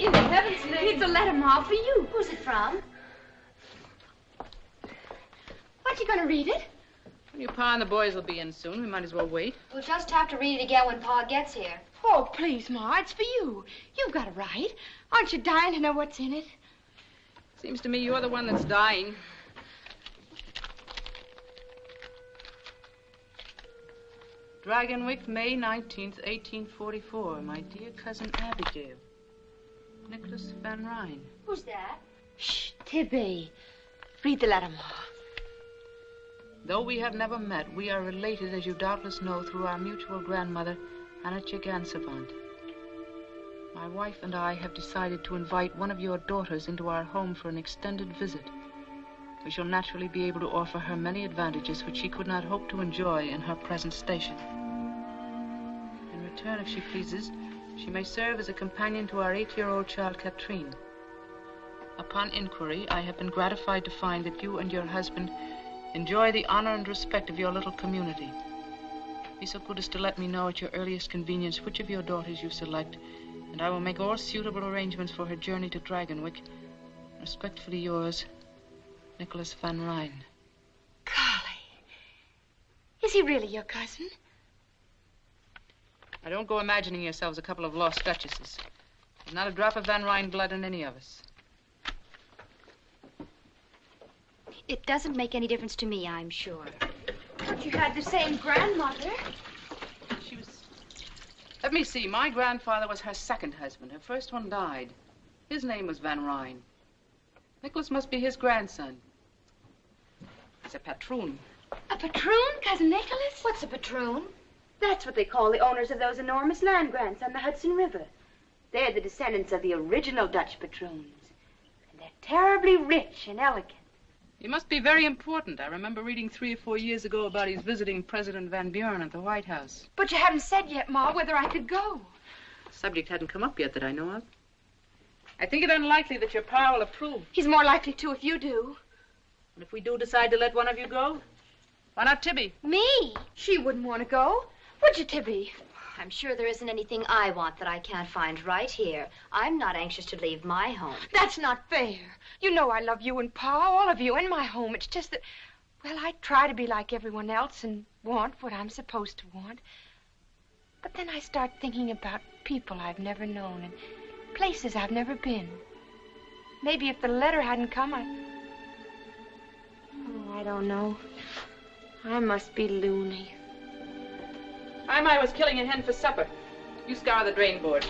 In heaven's name. It's a letter, Ma, for you. Who's it from? Aren't you going to read it? Well, your Pa and the boys will be in soon. We might as well wait. We'll just have to read it again when Pa gets here. Oh, please, Ma, it's for you. You've got it right. Aren't you dying to know what's in it? Seems to me you're the one that's dying. Dragonwyck, May 19th, 1844. My dear cousin Abigail. Nicholas Van Ryn. Who's that? Shh, Tibby. Read the letter, Ma. Though we have never met, we are related, as you doubtless know, through our mutual grandmother, Anya Seton. My wife and I have decided to invite one of your daughters into our home for an extended visit. We shall naturally be able to offer her many advantages which she could not hope to enjoy in her present station. In return, if she pleases, she may serve as a companion to our 8-year-old child, Katrine. Upon inquiry, I have been gratified to find that you and your husband enjoy the honor and respect of your little community. Be so good as to let me know at your earliest convenience which of your daughters you select, and I will make all suitable arrangements for her journey to Dragonwyck. Respectfully yours, Nicholas Van Ryn. Golly. Is he really your cousin? Now, don't go imagining yourselves a couple of lost duchesses. There's not a drop of Van Ryn blood in any of us. It doesn't make any difference to me, I'm sure. But you had the same grandmother. She was... Let me see. My grandfather was her second husband. Her first one died. His name was Van Ryn. Nicholas must be his grandson. He's a patroon. A patroon, Cousin Nicholas? What's a patroon? That's what they call the owners of those enormous land grants on the Hudson River. They're the descendants of the original Dutch patroons. And they're terribly rich and elegant. He must be very important. I remember reading 3 or 4 years ago about his visiting President Van Buren at the White House. But you haven't said yet, Ma, whether I could go. The subject hadn't come up yet that I know of. I think it unlikely that your pa will approve. He's more likely to if you do. And if we do decide to let one of you go, why not Tibby? Me? She wouldn't want to go. Would you, Tibby? I'm sure there isn't anything I want that I can't find right here. I'm not anxious to leave my home. That's not fair. You know I love you and Pa, all of you, in my home. It's just that, well, I try to be like everyone else and want what I'm supposed to want. But then I start thinking about people I've never known and places I've never been. Maybe if the letter hadn't come, I don't know. I must be loony. I was killing a hen for supper. You scour the drain board.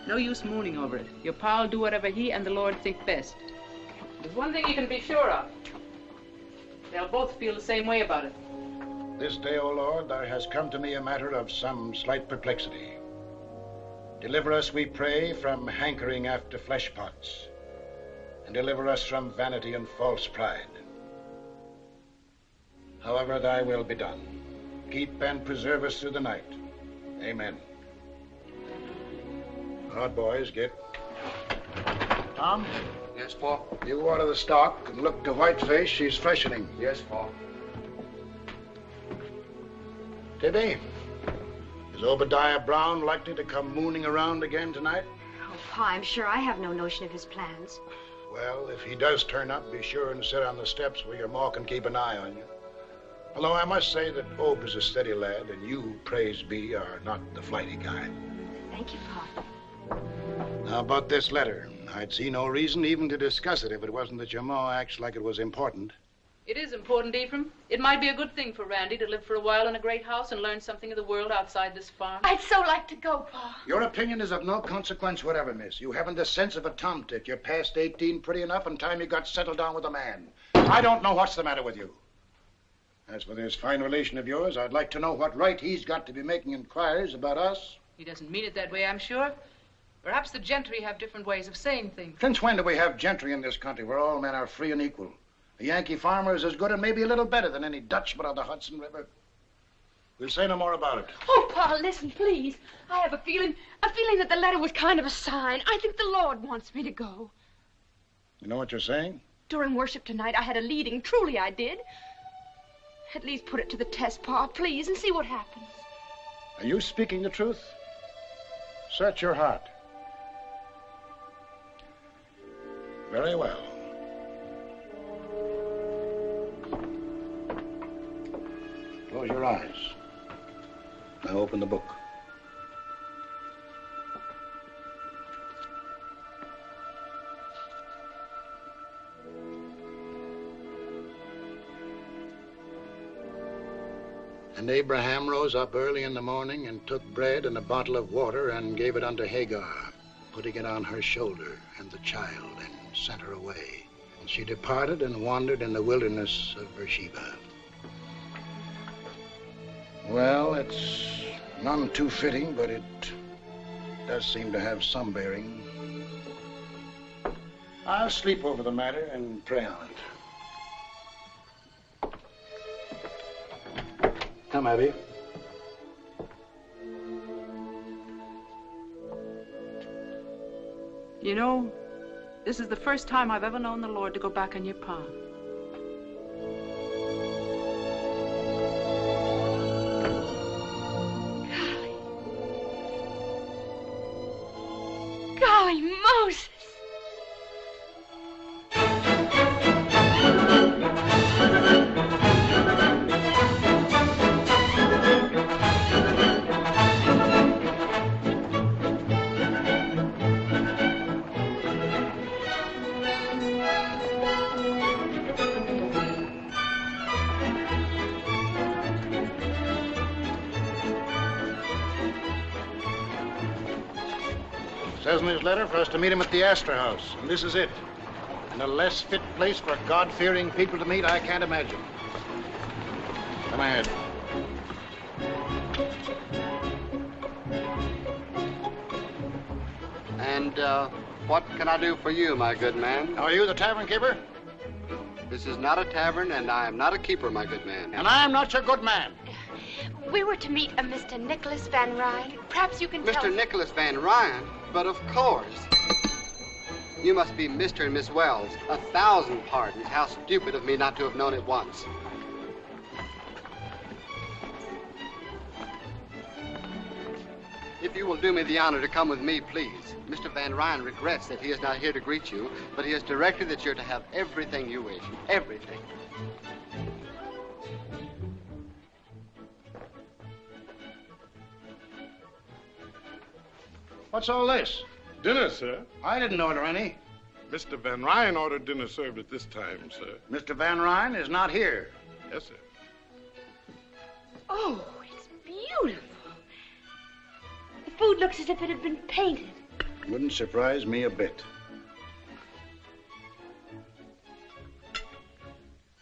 No use mooning over it. Your pa'll do whatever he and the Lord think best. There's one thing you can be sure of. They'll both feel the same way about it. This day, O Lord, there has come to me a matter of some slight perplexity. Deliver us, we pray, from hankering after flesh pots, and deliver us from vanity and false pride. However thy will be done. Keep and preserve us through the night. Amen. Hard boys, get. Tom? Yes, Pa? You water the stock and look to Whiteface. She's freshening. Yes, Pa. Tibby, is Obadiah Brown likely to come mooning around again tonight? Oh, Pa, I'm sure I have no notion of his plans. Well, if he does turn up, be sure and sit on the steps where your ma can keep an eye on you. Although I must say that Ob is a steady lad, and you, praise be, are not the flighty kind. Thank you, Pa. Now, about this letter, I'd see no reason even to discuss it if it wasn't that your ma acts like it was important. It is important, Ephraim. It might be a good thing for Randy to live for a while in a great house and learn something of the world outside this farm. I'd so like to go, Pa. Your opinion is of no consequence whatever, miss. You haven't the sense of a tomtit. You're past 18 pretty enough in time you got settled down with a man. I don't know what's the matter with you. As for this fine relation of yours, I'd like to know what right he's got to be making inquiries about us. He doesn't mean it that way, I'm sure. Perhaps the gentry have different ways of saying things. Since when do we have gentry in this country where all men are free and equal? A Yankee farmer is as good and maybe a little better than any Dutchman on the Hudson River. We'll say no more about it. Oh, Pa, listen, please. I have a feeling that the letter was kind of a sign. I think the Lord wants me to go. You know what you're saying? During worship tonight, I had a leading. Truly, I did. At least put it to the test, Pa, please, and see what happens. Are you speaking the truth? Search your heart. Very well. Close your eyes. Now open the book. And Abraham rose up early in the morning and took bread and a bottle of water and gave it unto Hagar, putting it on her shoulder and the child, and sent her away. And she departed and wandered in the wilderness of Beersheba. Well, it's none too fitting, but it does seem to have some bearing. I'll sleep over the matter and pray on it. Come, Abby. You know, this is the first time I've ever known the Lord to go back on your pa. Golly Moses! Says in his letter for us to meet him at the Astor House, and this is it. And a less fit place for God-fearing people to meet, I can't imagine. Come ahead. And, what can I do for you, my good man? Are you the tavern keeper? This is not a tavern, and I am not a keeper, my good man. And I am not your good man. We were to meet a Mr. Nicholas Van Ryn. Perhaps you can tell Mr. us... Nicholas Van Ryn? But of course. You must be Mr. and Miss Wells. 1,000 pardons. How stupid of me not to have known it once. If you will do me the honor to come with me, please. Mr. Van Ryn regrets that he is not here to greet you, but he has directed that you're to have everything you wish. Everything. What's all this? Dinner, sir. I didn't order any. Mr. Van Ryn ordered dinner served at this time, sir. Mr. Van Ryn is not here. Yes, sir. Oh, it's beautiful. The food looks as if it had been painted. Wouldn't surprise me a bit.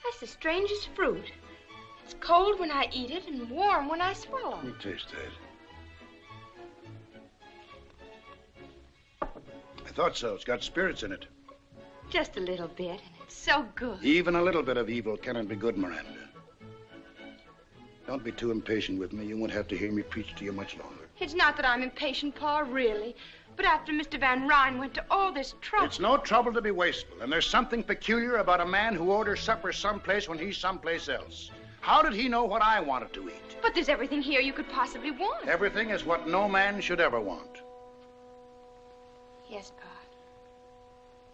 That's the strangest fruit. It's cold when I eat it and warm when I swallow. Let me taste that. I thought so. It's got spirits in it. Just a little bit, and it's so good. Even a little bit of evil cannot be good, Miranda. Don't be too impatient with me. You won't have to hear me preach to you much longer. It's not that I'm impatient, Pa, really. But after Mr. Van Ryn went to all this trouble... It's no trouble to be wasteful, and there's something peculiar about a man who orders supper someplace when he's someplace else. How did he know what I wanted to eat? But there's everything here you could possibly want. Everything is what no man should ever want. Yes, Pa.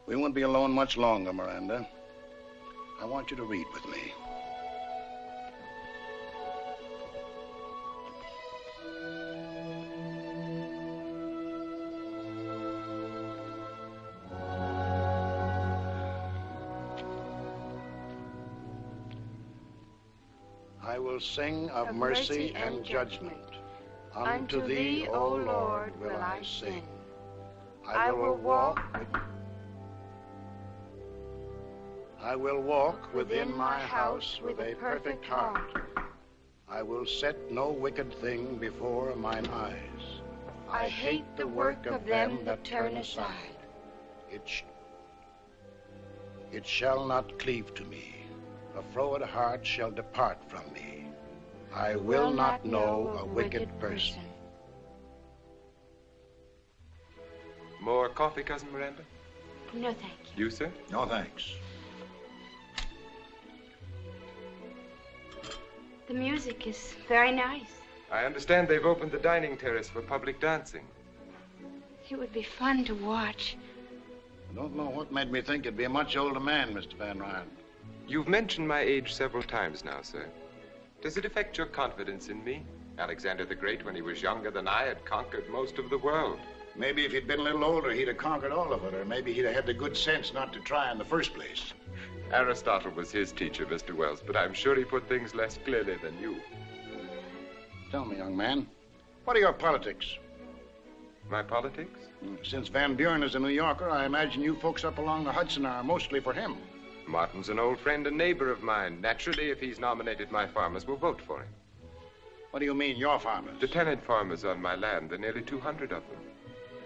We won't be alone much longer, Miranda. I want you to read with me. I will sing of mercy and judgment. Unto thee, O Lord, will I sing. I will walk within my house with a perfect heart. I will set no wicked thing before mine eyes. I hate the work of them that turn aside. It shall not cleave to me. A froward heart shall depart from me. I will not know a wicked person. More coffee, Cousin Miranda? No, thank you. You, sir? No, thanks. The music is very nice. I understand they've opened the dining terrace for public dancing. It would be fun to watch. I don't know what made me think you'd be a much older man, Mr. Van Ryn. You've mentioned my age several times now, sir. Does it affect your confidence in me? Alexander the Great, when he was younger than I, had conquered most of the world. Maybe if he'd been a little older, he'd have conquered all of it, or maybe he'd have had the good sense not to try in the first place. Aristotle was his teacher, Mr. Wells, but I'm sure he put things less clearly than you. Tell me, young man, what are your politics? My politics? Since Van Buren is a New Yorker, I imagine you folks up along the Hudson are mostly for him. Martin's an old friend and neighbor of mine. Naturally, if he's nominated, my farmers will vote for him. What do you mean, your farmers? The tenant farmers on my land. There are nearly 200 of them.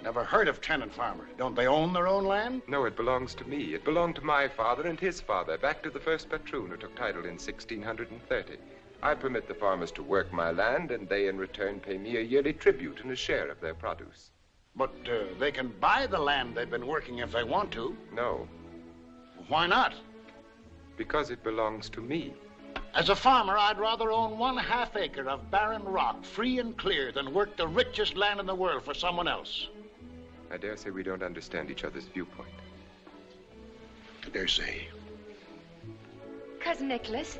Never heard of tenant farmers. Don't they own their own land? No, it belongs to me. It belonged to my father and his father, back to the first patroon who took title in 1630. I permit the farmers to work my land, and they in return pay me a yearly tribute and a share of their produce. But they can buy the land they've been working if they want to. No. Why not? Because it belongs to me. As a farmer, I'd rather own 1/2 acre of barren rock, free and clear, than work the richest land in the world for someone else. I dare say we don't understand each other's viewpoint. I dare say. Cousin Nicholas,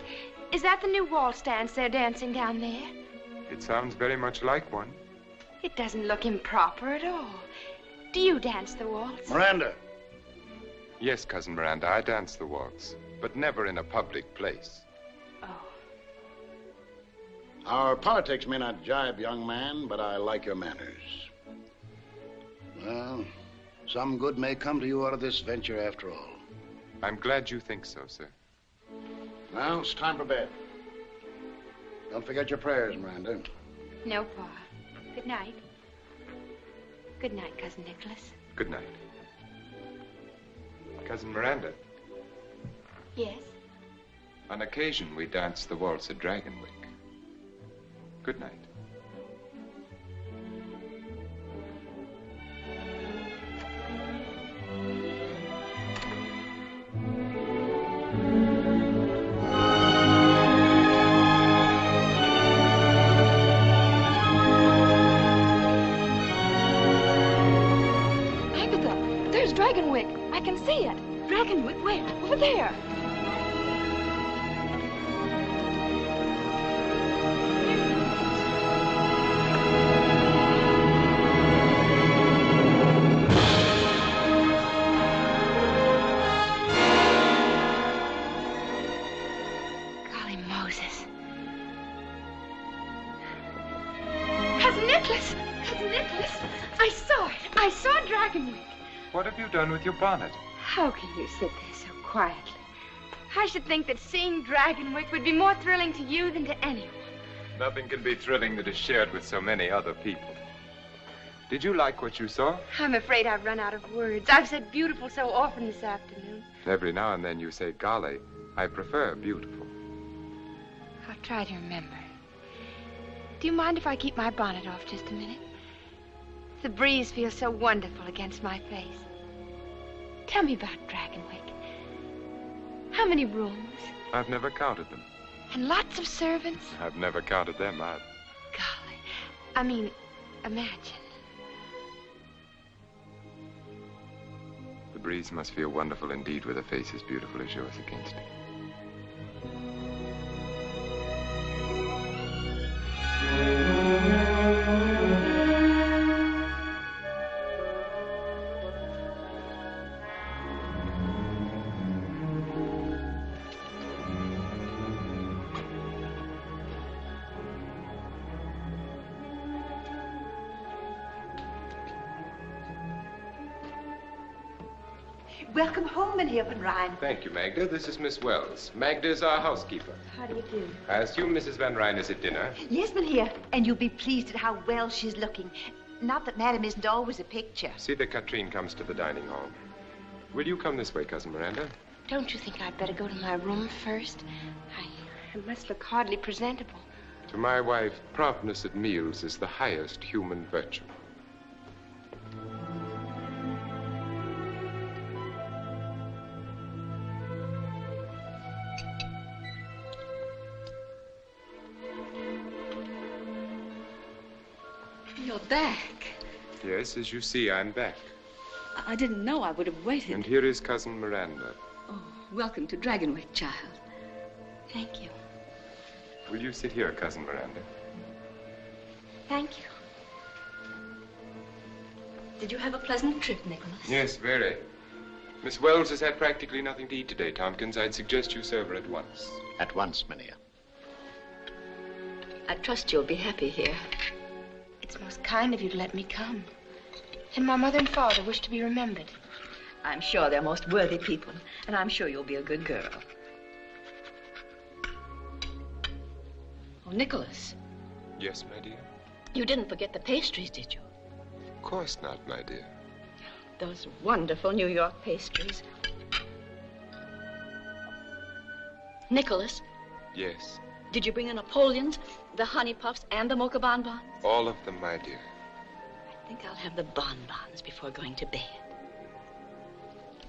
is that the new waltz dance they're dancing down there? It sounds very much like one. It doesn't look improper at all. Do you dance the waltz? Miranda. Yes, Cousin Miranda, I dance the waltz, but never in a public place. Oh. Our politics may not jibe, young man, but I like your manners. Well, some good may come to you out of this venture after all. I'm glad you think so, sir. Now, it's time for bed. Don't forget your prayers, Miranda. No, Pa. Good night. Good night, Cousin Nicholas. Good night. Cousin Miranda, Yes? on occasion we dance the waltz at Dragonwyck. Good night. Agatha, there's Dragonwyck. I can see it. Dragonwyck? Where? Over there. Golly Moses. Cousin Nicholas! Cousin Nicholas! I saw it. I saw Dragonwyck. What have you done with your bonnet? How can you sit there so quietly? I should think that seeing Dragonwyck would be more thrilling to you than to anyone. Nothing can be thrilling that is shared with so many other people. Did you like what you saw? I'm afraid I've run out of words. I've said beautiful so often this afternoon. Every now and then you say golly. I prefer beautiful. I'll try to remember. Do you mind if I keep my bonnet off just a minute? The breeze feels so wonderful against my face. Tell me about Dragonwyck. How many rooms? I've never counted them. And lots of servants? I've never counted them either. Golly. I mean, imagine. The breeze must feel wonderful indeed with a face as beautiful as yours against it. Welcome home, Mynheer Van Ryn. Thank you, Magda. This is Miss Wells. Magda is our housekeeper. How do you do? I assume Mrs. Van Ryn is at dinner. Yes, Mynheer, and you'll be pleased at how well she's looking. Not that Madam isn't always a picture. See that Katrine comes to the dining hall. Will you come this way, Cousin Miranda? Don't you think I'd better go to my room first? I must look hardly presentable. To my wife, promptness at meals is the highest human virtue. You're back. Yes, as you see, I'm back. I didn't know I would have waited. And here is Cousin Miranda. Oh, welcome to Dragonwyck, child. Thank you. Will you sit here, Cousin Miranda? Thank you. Did you have a pleasant trip, Nicholas? Yes, very. Miss Wells has had practically nothing to eat today, Tompkins. I'd suggest you serve her at once. At once, Minia. I trust you'll be happy here. It's most kind of you to let me come. And my mother and father wish to be remembered. I'm sure they're most worthy people, and I'm sure you'll be a good girl. Oh, Nicholas. Yes, my dear? You didn't forget the pastries, did you? Of course not, my dear. Those wonderful New York pastries. Nicholas, Yes. did you bring the Napoleons, the honey puffs, and the mocha bonbons? All of them, my dear. I think I'll have the bonbons before going to bed.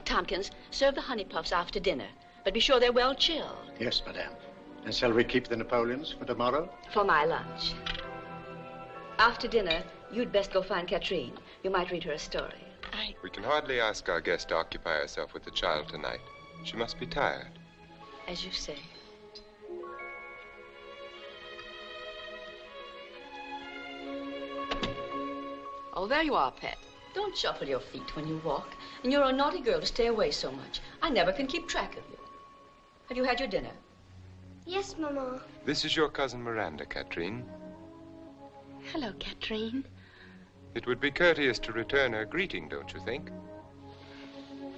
Tompkins, serve the honey puffs after dinner, but be sure they're well chilled. Yes, madame. And shall we keep the Napoleons for tomorrow? For my lunch. After dinner, you'd best go find Katrine. You might read her a story. We can hardly ask our guest to occupy herself with the child tonight. She must be tired. As you say. Oh, there you are, Pet. Don't shuffle your feet when you walk. And you're a naughty girl to stay away so much. I never can keep track of you. Have you had your dinner? Yes, Mama. This is your cousin Miranda, Katrine. Hello, Katrine. It would be courteous to return her greeting, don't you think?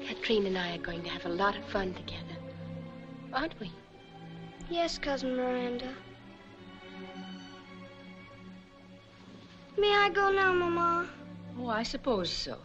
Katrine and I are going to have a lot of fun together. Aren't we? Yes, Cousin Miranda. May I go now, Mama? Oh, I suppose so.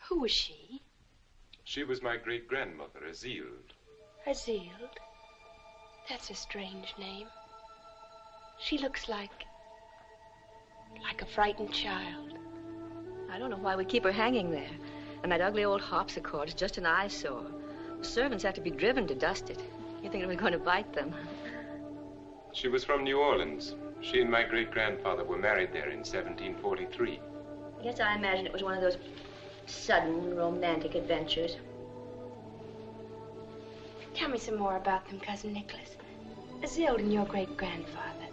Who was she? She was my great-grandmother, Azild. Azild? That's a strange name. She looks like a frightened child. I don't know why we keep her hanging there. And that ugly old harpsichord is just an eyesore. The servants have to be driven to dust it. You think we're going to bite them? She was from New Orleans. She and my great-grandfather were married there in 1743. I guess I imagine it was one of those sudden romantic adventures. Tell me some more about them, Cousin Nicholas. Azild and your great-grandfather.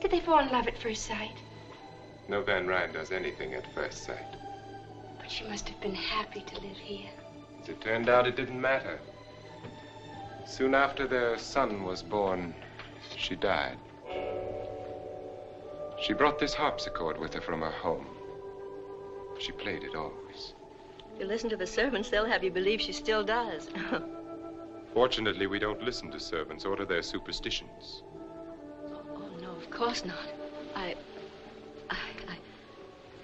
Did they fall in love at first sight? No Van Ryn does anything at first sight. But she must have been happy to live here. As it turned out, it didn't matter. Soon after their son was born, she died. She brought this harpsichord with her from her home. She played it always. If you listen to the servants, they'll have you believe she still does. Fortunately, we don't listen to servants or to their superstitions. Oh, no, of course not.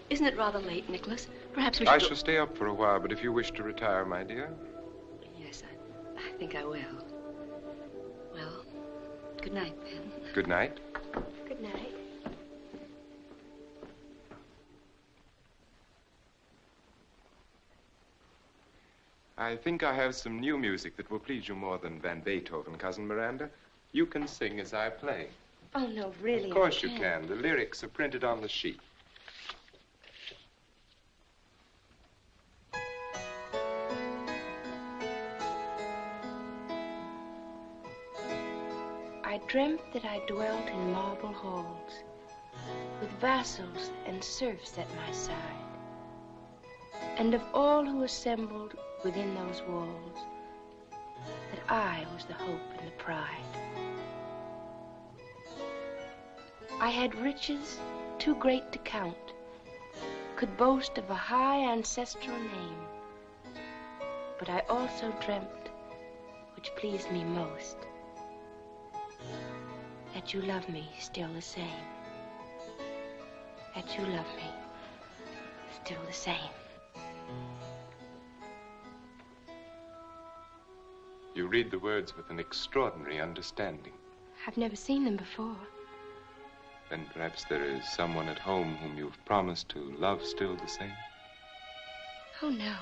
Isn't it rather late, Nicholas? Perhaps we should I shall stay up for a while, but if you wish to retire, my dear. Yes, I think I will. Well, good night, then. Good night. Good night. I think I have some new music that will please you more than Van Beethoven, Cousin Miranda. You can sing as I play. Oh, no, really. Of course you can. The lyrics are printed on the sheet. I dreamt that I dwelt in marble halls, with vassals and serfs at my side, and of all who assembled within those walls, that I was the hope and the pride. I had riches too great to count, could boast of a high ancestral name, but I also dreamt, which pleased me most, that you love me still the same. That you love me still the same. You read the words with an extraordinary understanding. I've never seen them before. Then perhaps there is someone at home whom you've promised to love still the same? Oh, no.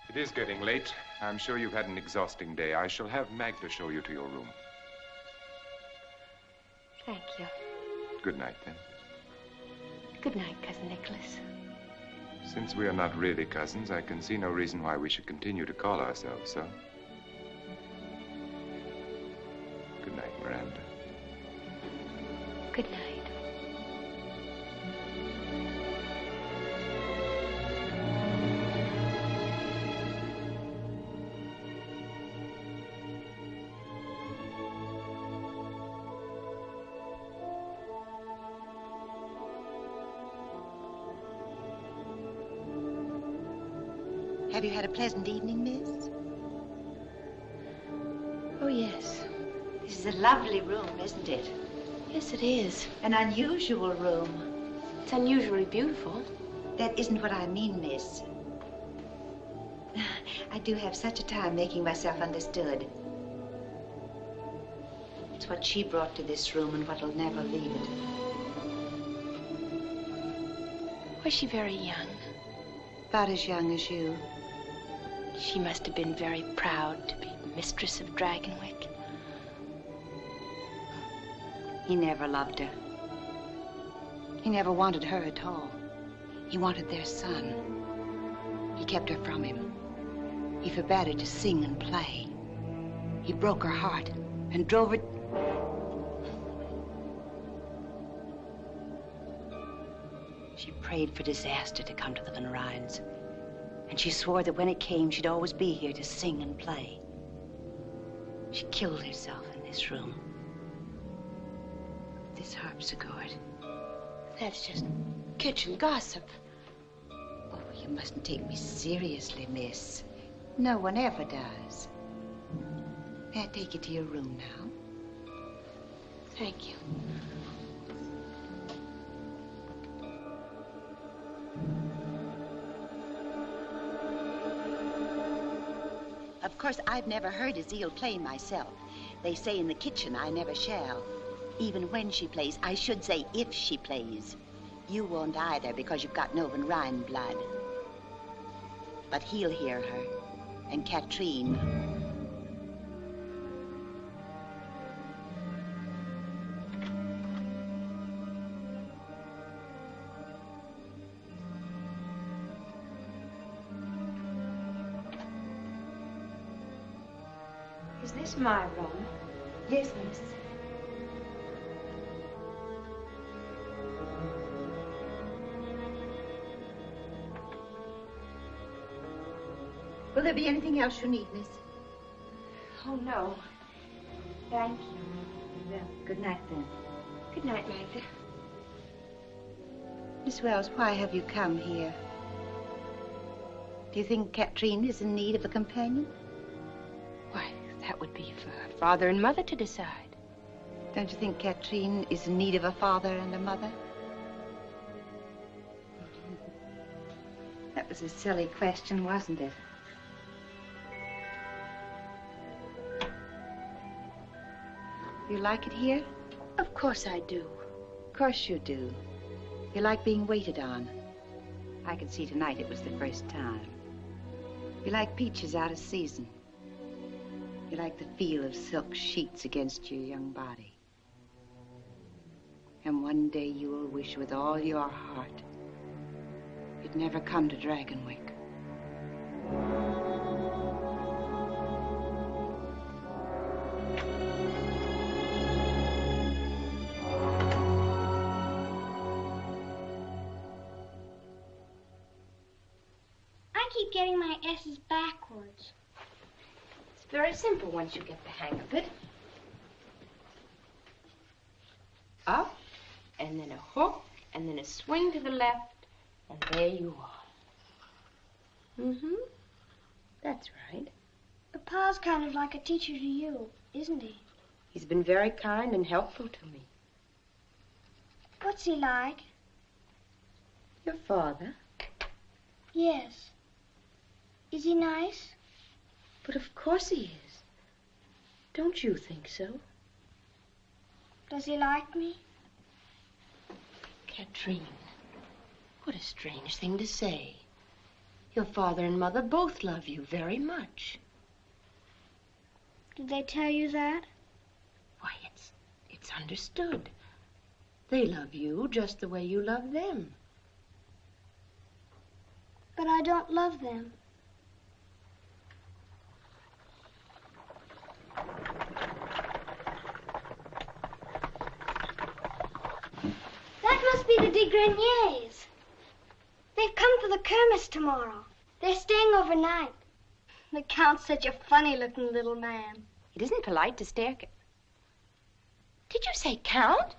It is getting late. I'm sure you've had an exhausting day. I shall have Magda show you to your room. Thank you. Good night, then. Good night, Cousin Nicholas. Since we are not really cousins, I can see no reason why we should continue to call ourselves so. Good night, Miranda. Good night. Have you had a pleasant evening, miss? Oh, yes. This is a lovely room, isn't it? Yes, it is. An unusual room. It's unusually beautiful. That isn't what I mean, miss. I do have such a time making myself understood. It's what she brought to this room and what'll never leave it. Was she very young? About as young as you. She must have been very proud to be mistress of Dragonwyck. He never loved her. He never wanted her at all. He wanted their son. He kept her from him. He forbade her to sing and play. He broke her heart and drove her... She prayed for disaster to come to the Van Ryns. And she swore that when it came, she'd always be here to sing and play. She killed herself in this room. This harpsichord. That's just kitchen gossip. Oh, you mustn't take me seriously, miss. No one ever does. May I take you to your room now? Thank you. Of course, I've never heard Azeel play myself. They say in the kitchen I never shall. Even when she plays, I should say if she plays. You won't either because you've got no Van Ryn blood. But he'll hear her, and Katrine. Is this my room? Yes, miss. Will there be anything else you need, miss? Oh, no. Thank you. Well, good night, then. Good night, Magda. Miss Wells, why have you come here? Do you think Katrine is in need of a companion? Why, that would be for her father and mother to decide. Don't you think Katrine is in need of a father and a mother? That was a silly question, wasn't it? You like it here? Of course I do. Of course you do. You like being waited on. I could see tonight it was the first time. You like peaches out of season. You like the feel of silk sheets against your young body. And one day you will wish with all your heart you'd never come to Dragonwyck. I keep getting my S's backwards. It's very simple once you get the hang of it. Up, and then a hook, and then a swing to the left, and there you are. Mm-hmm. That's right. But Pa's kind of like a teacher to you, isn't he? He's been very kind and helpful to me. What's he like? Your father? Yes. Is he nice? But of course he is. Don't you think so? Does he like me? Katrine, what a strange thing to say. Your father and mother both love you very much. Did they tell you that? Why, it's understood. They love you just the way you love them. But I don't love them. That must be the de Greniers. They've come for the Kermesse tomorrow. They're staying overnight. The Count's such a funny-looking little man. It isn't polite to stare. Did you say Count?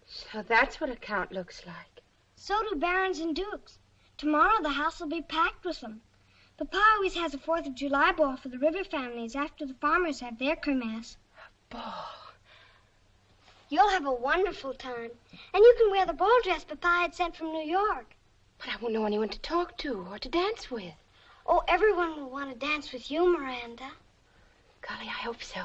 So that's what a Count looks like. So do barons and dukes. Tomorrow the house will be packed with them. Papa always has a 4th of July ball for the river families after the farmers have their Kermesse. Ball. You'll have a wonderful time. And you can wear the ball dress Papa had sent from New York. But I won't know anyone to talk to or to dance with. Oh, everyone will want to dance with you, Miranda. Golly, I hope so.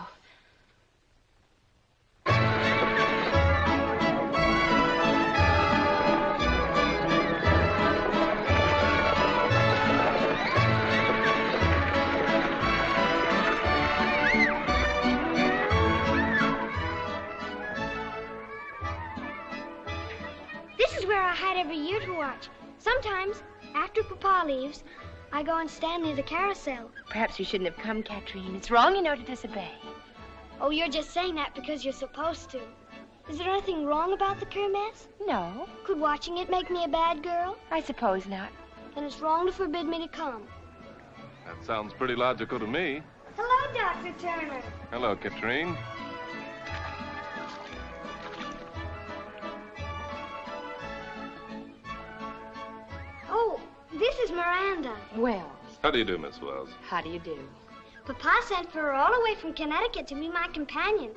This is where I hide every year to watch. Sometimes, after Papa leaves, I go and stand near the carousel. Perhaps you shouldn't have come, Katrine. It's wrong, you know, to disobey. Oh, you're just saying that because you're supposed to. Is there anything wrong about the Kermesse? No. Could watching it make me a bad girl? I suppose not. Then it's wrong to forbid me to come. That sounds pretty logical to me. Hello, Dr. Turner. Hello, Katrine. Oh, this is Miranda. Wells. How do you do, Miss Wells? How do you do? Papa sent for her all the way from Connecticut to be my companion.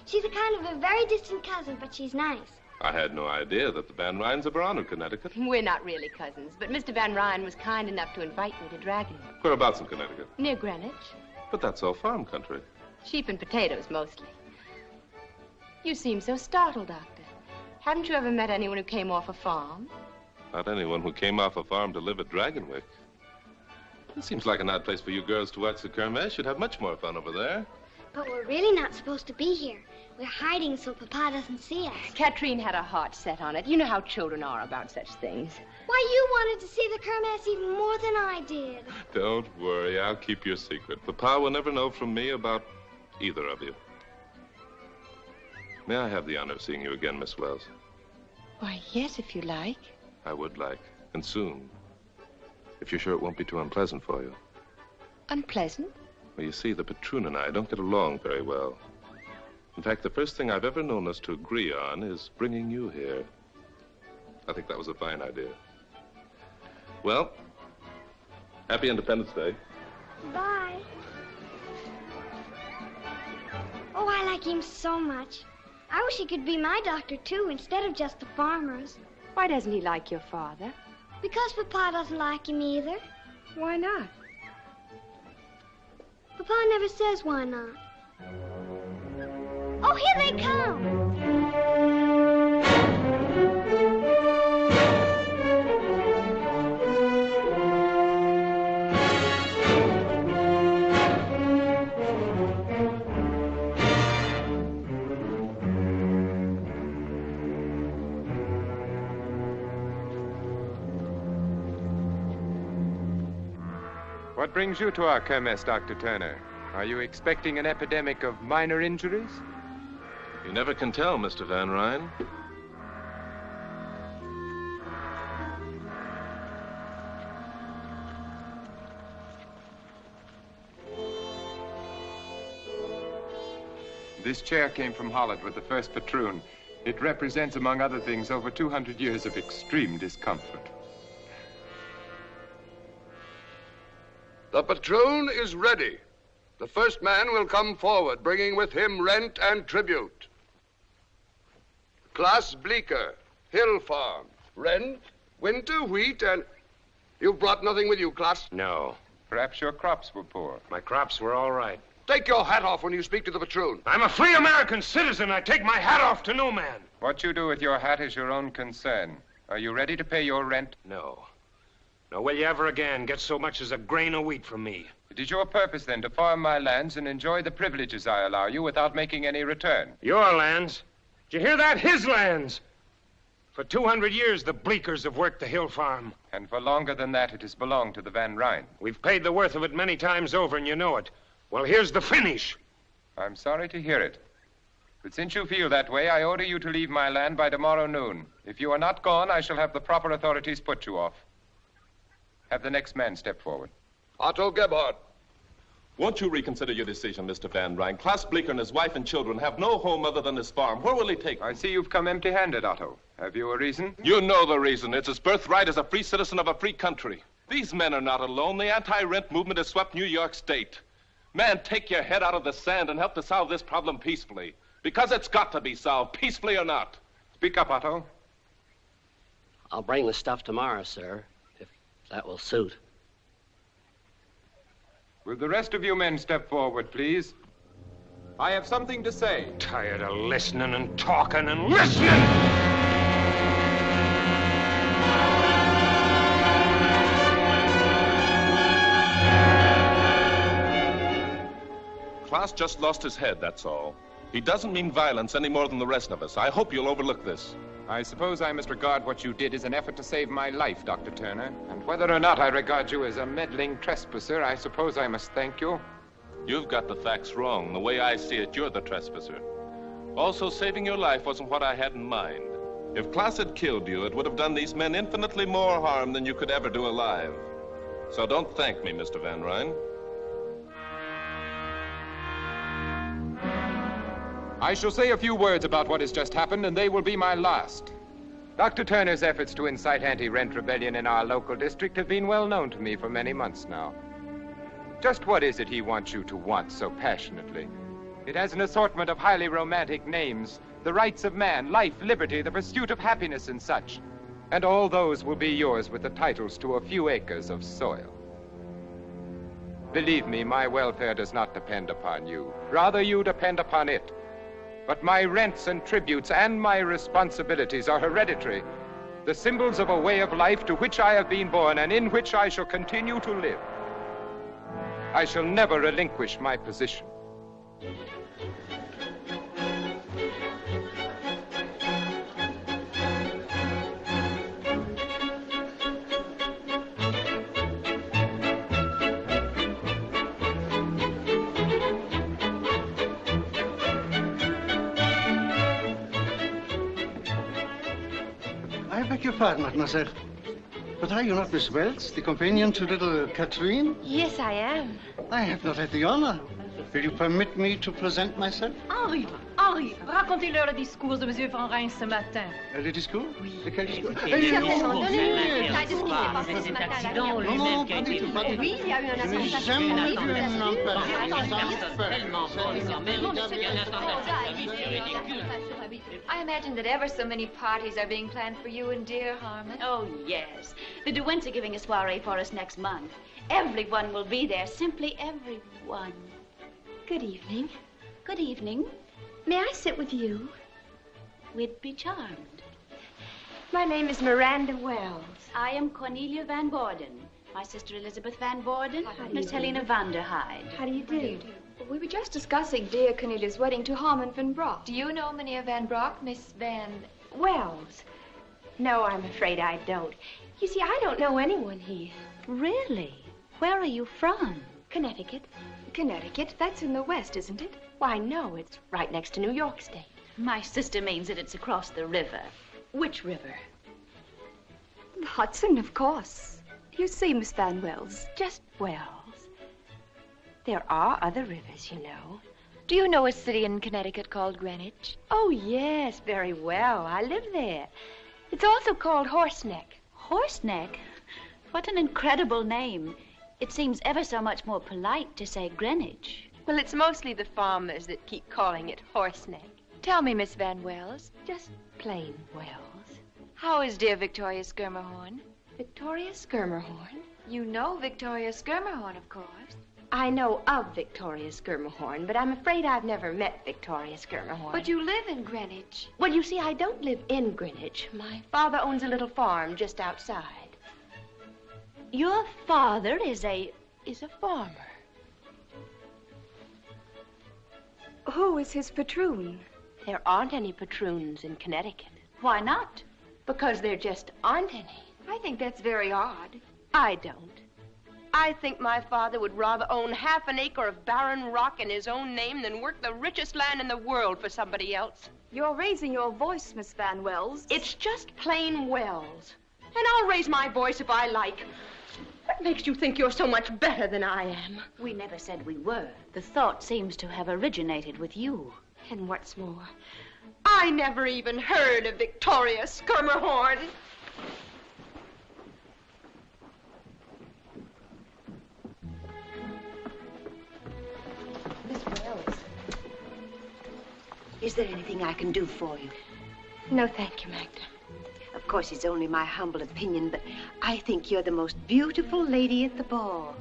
She's a kind of a very distant cousin, but she's nice. I had no idea that the Van Ryns ever honored Connecticut. We're not really cousins, but Mr. Van Ryn was kind enough to invite me to Dragonwyck. Whereabouts in Connecticut? Near Greenwich. But that's all farm country. Sheep and potatoes, mostly. You seem so startled, Doctor. Haven't you ever met anyone who came off a farm? Not anyone who came off a farm to live at Dragonwyck. It seems like an odd place for you girls to watch the Kermesse. You'd have much more fun over there. But we're really not supposed to be here. We're hiding so Papa doesn't see us. Katrine had her heart set on it. You know how children are about such things. Why, you wanted to see the Kermesse even more than I did. Don't worry, I'll keep your secret. Papa will never know from me about either of you. May I have the honor of seeing you again, Miss Wells? Why, yes, if you like. I would like, and soon. If you're sure it won't be too unpleasant for you. Unpleasant? Well, you see, the patroon and I don't get along very well. In fact, the first thing I've ever known us to agree on is bringing you here. I think that was a fine idea. Well, happy Independence Day. Bye. Oh, I like him so much. I wish he could be my doctor, too, instead of just the farmer's. Why doesn't he like your father? Because Papa doesn't like him either. Why not? Papa never says why not. Oh, here they come! What brings you to our Kermesse, Dr. Turner? Are you expecting an epidemic of minor injuries? You never can tell, Mr. Van Ryn. This chair came from Holland with the first patroon. It represents, among other things, over 200 years of extreme discomfort. The patroon is ready. The first man will come forward, bringing with him rent and tribute. Class Bleecker, Hill Farm. Rent, winter wheat, and... You've brought nothing with you, Class? No. Perhaps your crops were poor. My crops were all right. Take your hat off when you speak to the patroon. I'm a free American citizen. I take my hat off to no man. What you do with your hat is your own concern. Are you ready to pay your rent? No. Nor will you ever again get so much as a grain of wheat from me. It is your purpose, then, to farm my lands and enjoy the privileges I allow you without making any return. Your lands? Did you hear that? His lands! For 200 years, the Bleekers have worked the hill farm. And for longer than that, it has belonged to the Van Ryn. We've paid the worth of it many times over, and you know it. Well, here's the finish. I'm sorry to hear it. But since you feel that way, I order you to leave my land by tomorrow noon. If you are not gone, I shall have the proper authorities put you off. Have the next man step forward. Otto Gebhardt. Won't you reconsider your decision, Mr. Van Ryn? Klaus Bleeker and his wife and children have no home other than his farm. Where will he take them? I see you've come empty-handed, Otto. Have you a reason? You know the reason. It's his birthright as a free citizen of a free country. These men are not alone. The anti-rent movement has swept New York State. Man, take your head out of the sand and help to solve this problem peacefully. Because it's got to be solved, peacefully or not. Speak up, Otto. I'll bring the stuff tomorrow, sir, if that will suit. Will the rest of you men step forward, please? I have something to say. Tired of listening and talking and listening! Klaus just lost his head, that's all. He doesn't mean violence any more than the rest of us. I hope you'll overlook this. I suppose I must regard what you did as an effort to save my life, Dr. Turner. And whether or not I regard you as a meddling trespasser, I suppose I must thank you. You've got the facts wrong. The way I see it, you're the trespasser. Also, saving your life wasn't what I had in mind. If Klaus had killed you, it would have done these men infinitely more harm than you could ever do alive. So don't thank me, Mr. Van Ryn. I shall say a few words about what has just happened, and they will be my last. Dr. Turner's efforts to incite anti-rent rebellion in our local district have been well known to me for many months now. Just what is it he wants you to want so passionately? It has an assortment of highly romantic names, the rights of man, life, liberty, the pursuit of happiness, and such. And all those will be yours with the titles to a few acres of soil. Believe me, my welfare does not depend upon you. Rather, you depend upon it. But my rents and tributes and my responsibilities are hereditary, the symbols of a way of life to which I have been born and in which I shall continue to live. I shall never relinquish my position. I beg your pardon, mademoiselle. But are you not Miss Wells, the companion to little Catherine? Yes, I am. I have not had the honor. Will you permit me to present myself? Henri, racontez-leur le discours de M. Van Ryn ce matin. Le discours? Oui. Lequel discours? Certainement. Donnez-lui Non, pas du tout, pas du tout. Oui, il y a eu un Je n'ai jamais vu un homme I imagine that ever so many parties are being planned for you and dear Harmon. Oh, yes. The Derwents are giving a soiree for us next month. Everyone will be there, simply everyone. Good evening. Good evening. May I sit with you? We'd be charmed. My name is Miranda Wells. I am Cornelia Van Borden. My sister Elizabeth Van Borden, How do Miss you Helena do? Vanderhyde. How do you do? We were just discussing dear Cornelia's wedding to Harmon Van Brock. Do you know Mynheer Van Brock, Miss Van... Wells. No, I'm afraid I don't. You see, I don't know anyone here. Really? Where are you from? Connecticut. Connecticut? That's in the west, isn't it? Why, no, it's right next to New York State. My sister means that it's across the river. Which river? The Hudson, of course. You see, Miss Van Wells. Just Wells. There are other rivers, you know. Do you know a city in Connecticut called Greenwich? Oh, yes, very well. I live there. It's also called Horseneck. Horseneck? What an incredible name. It seems ever so much more polite to say Greenwich. Well, it's mostly the farmers that keep calling it Horseneck. Tell me, Miss Van Wells, just plain Wells, how is dear Victoria Schermerhorn? Victoria Schermerhorn? You know Victoria Schermerhorn, of course. I know of Victoria Schermerhorn, but I'm afraid I've never met Victoria Schermerhorn. But you live in Greenwich. Well, you see, I don't live in Greenwich. My father owns a little farm just outside. Your father is a farmer. Who is his patroon? There aren't any patroons in Connecticut. Why not? Because there just aren't any. I think that's very odd. I don't. I think my father would rather own half an acre of barren rock in his own name than work the richest land in the world for somebody else. You're raising your voice, Miss Van Wells. It's just plain Wells. And I'll raise my voice if I like. What makes you think you're so much better than I am? We never said we were. The thought seems to have originated with you. And what's more, I never even heard of Victoria Schermerhorn. Miss Wells, is there anything I can do for you? No, thank you, Magda. Of course, it's only my humble opinion, but I think you're the most beautiful lady at the ball.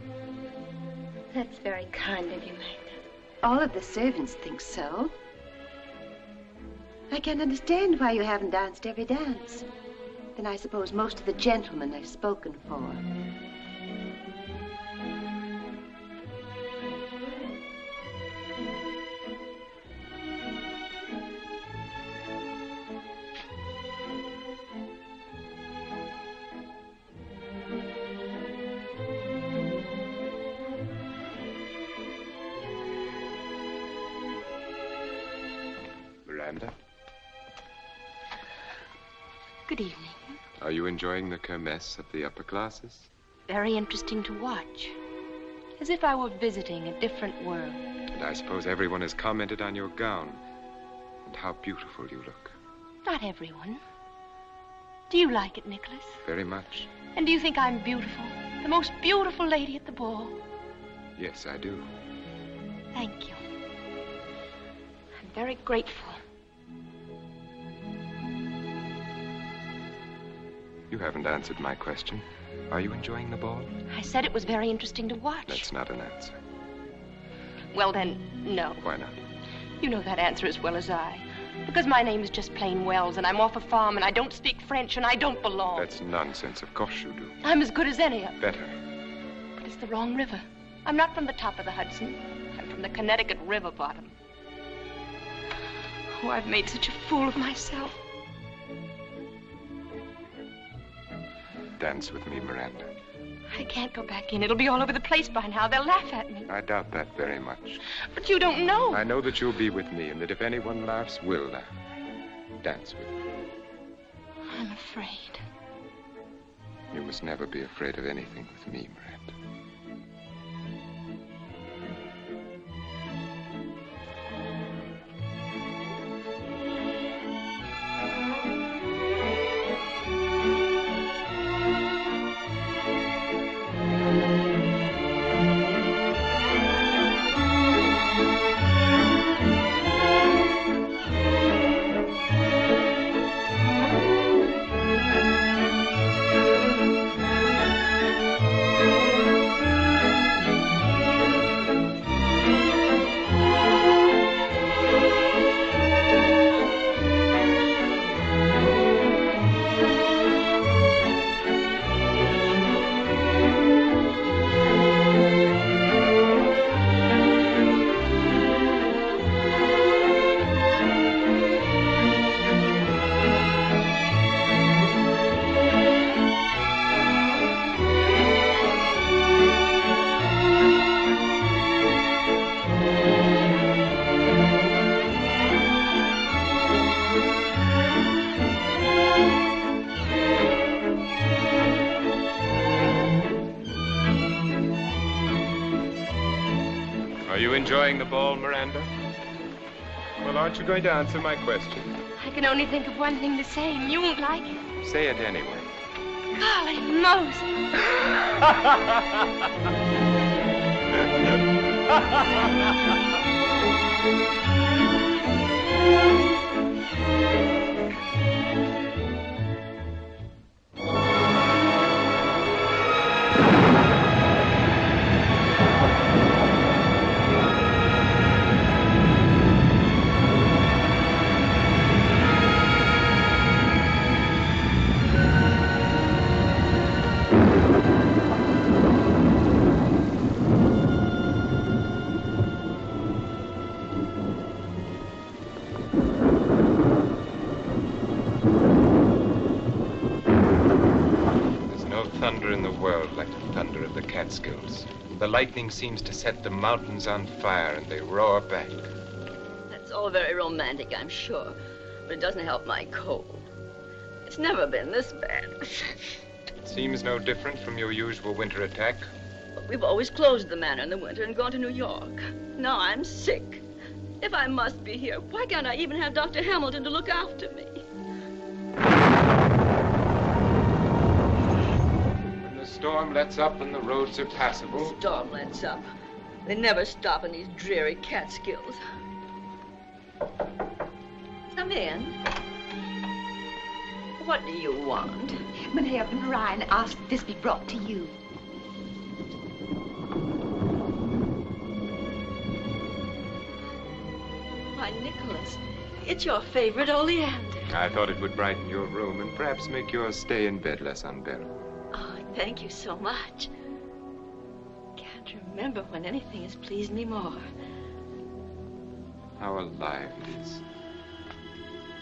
That's very kind of you, Magda. All of the servants think so. I can't understand why you haven't danced every dance. Then I suppose most of the gentlemen are spoken for. Miranda? Good evening. Are you enjoying the kermesse of the upper classes? Very interesting to watch. As if I were visiting a different world. And I suppose everyone has commented on your gown and how beautiful you look. Not everyone. Do you like it, Nicholas? Very much. And do you think I'm beautiful? The most beautiful lady at the ball? Yes, I do. Thank you. I'm very grateful. You haven't answered my question. Are you enjoying the ball? I said it was very interesting to watch. That's not an answer. Well, then, no. Why not? You know that answer as well as I. Because my name is just plain Wells, and I'm off a farm, and I don't speak French, and I don't belong. That's nonsense. Of course you do. I'm as good as any of them. Better. But it's the wrong river. I'm not from the top of the Hudson. I'm from the Connecticut river bottom. Oh, I've made such a fool of myself. Dance with me, Miranda. I can't go back in. It'll be all over the place by now. They'll laugh at me. I doubt that very much. But you don't know. I know that you'll be with me, and that if anyone laughs, we'll laugh. Dance with me. I'm afraid. You must never be afraid of anything with me, Miranda. Are you enjoying the ball, Miranda? Well, aren't you going to answer my question? I can only think of one thing to say, and you won't like it. Say it anyway. Golly Moses. Catskills. The lightning seems to set the mountains on fire and they roar back. That's all very romantic, I'm sure, but it doesn't help my cold. It's never been this bad. It seems no different from your usual winter attack. But we've always closed the manor in the winter and gone to New York. Now I'm sick. If I must be here, why can't I even have Dr. Hamilton to look after me? The storm lets up and the roads are passable. The storm lets up. They never stop in these dreary Catskills. Come in. What do you want? Mynheer Van Ryn asked this be brought to you. Why, Nicholas, it's your favorite oleander. I thought it would brighten your room and perhaps make your stay in bed less unbearable. Oh, thank you so much. Can't remember when anything has pleased me more. How alive it is.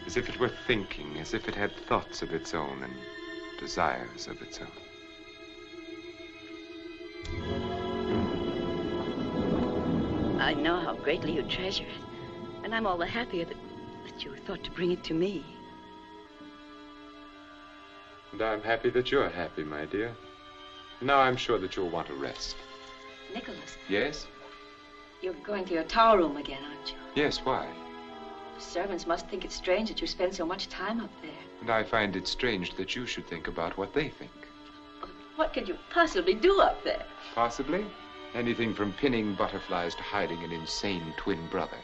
As if it were thinking, as if it had thoughts of its own and desires of its own. I know how greatly you treasure it, and I'm all the happier that you thought to bring it to me. And I'm happy that you're happy, my dear. Now I'm sure that you'll want to rest. Nicholas. Yes? You're going to your tower room again, aren't you? Yes, why? The servants must think it's strange that you spend so much time up there. And I find it strange that you should think about what they think. What could you possibly do up there? Possibly anything from pinning butterflies to hiding an insane twin brother.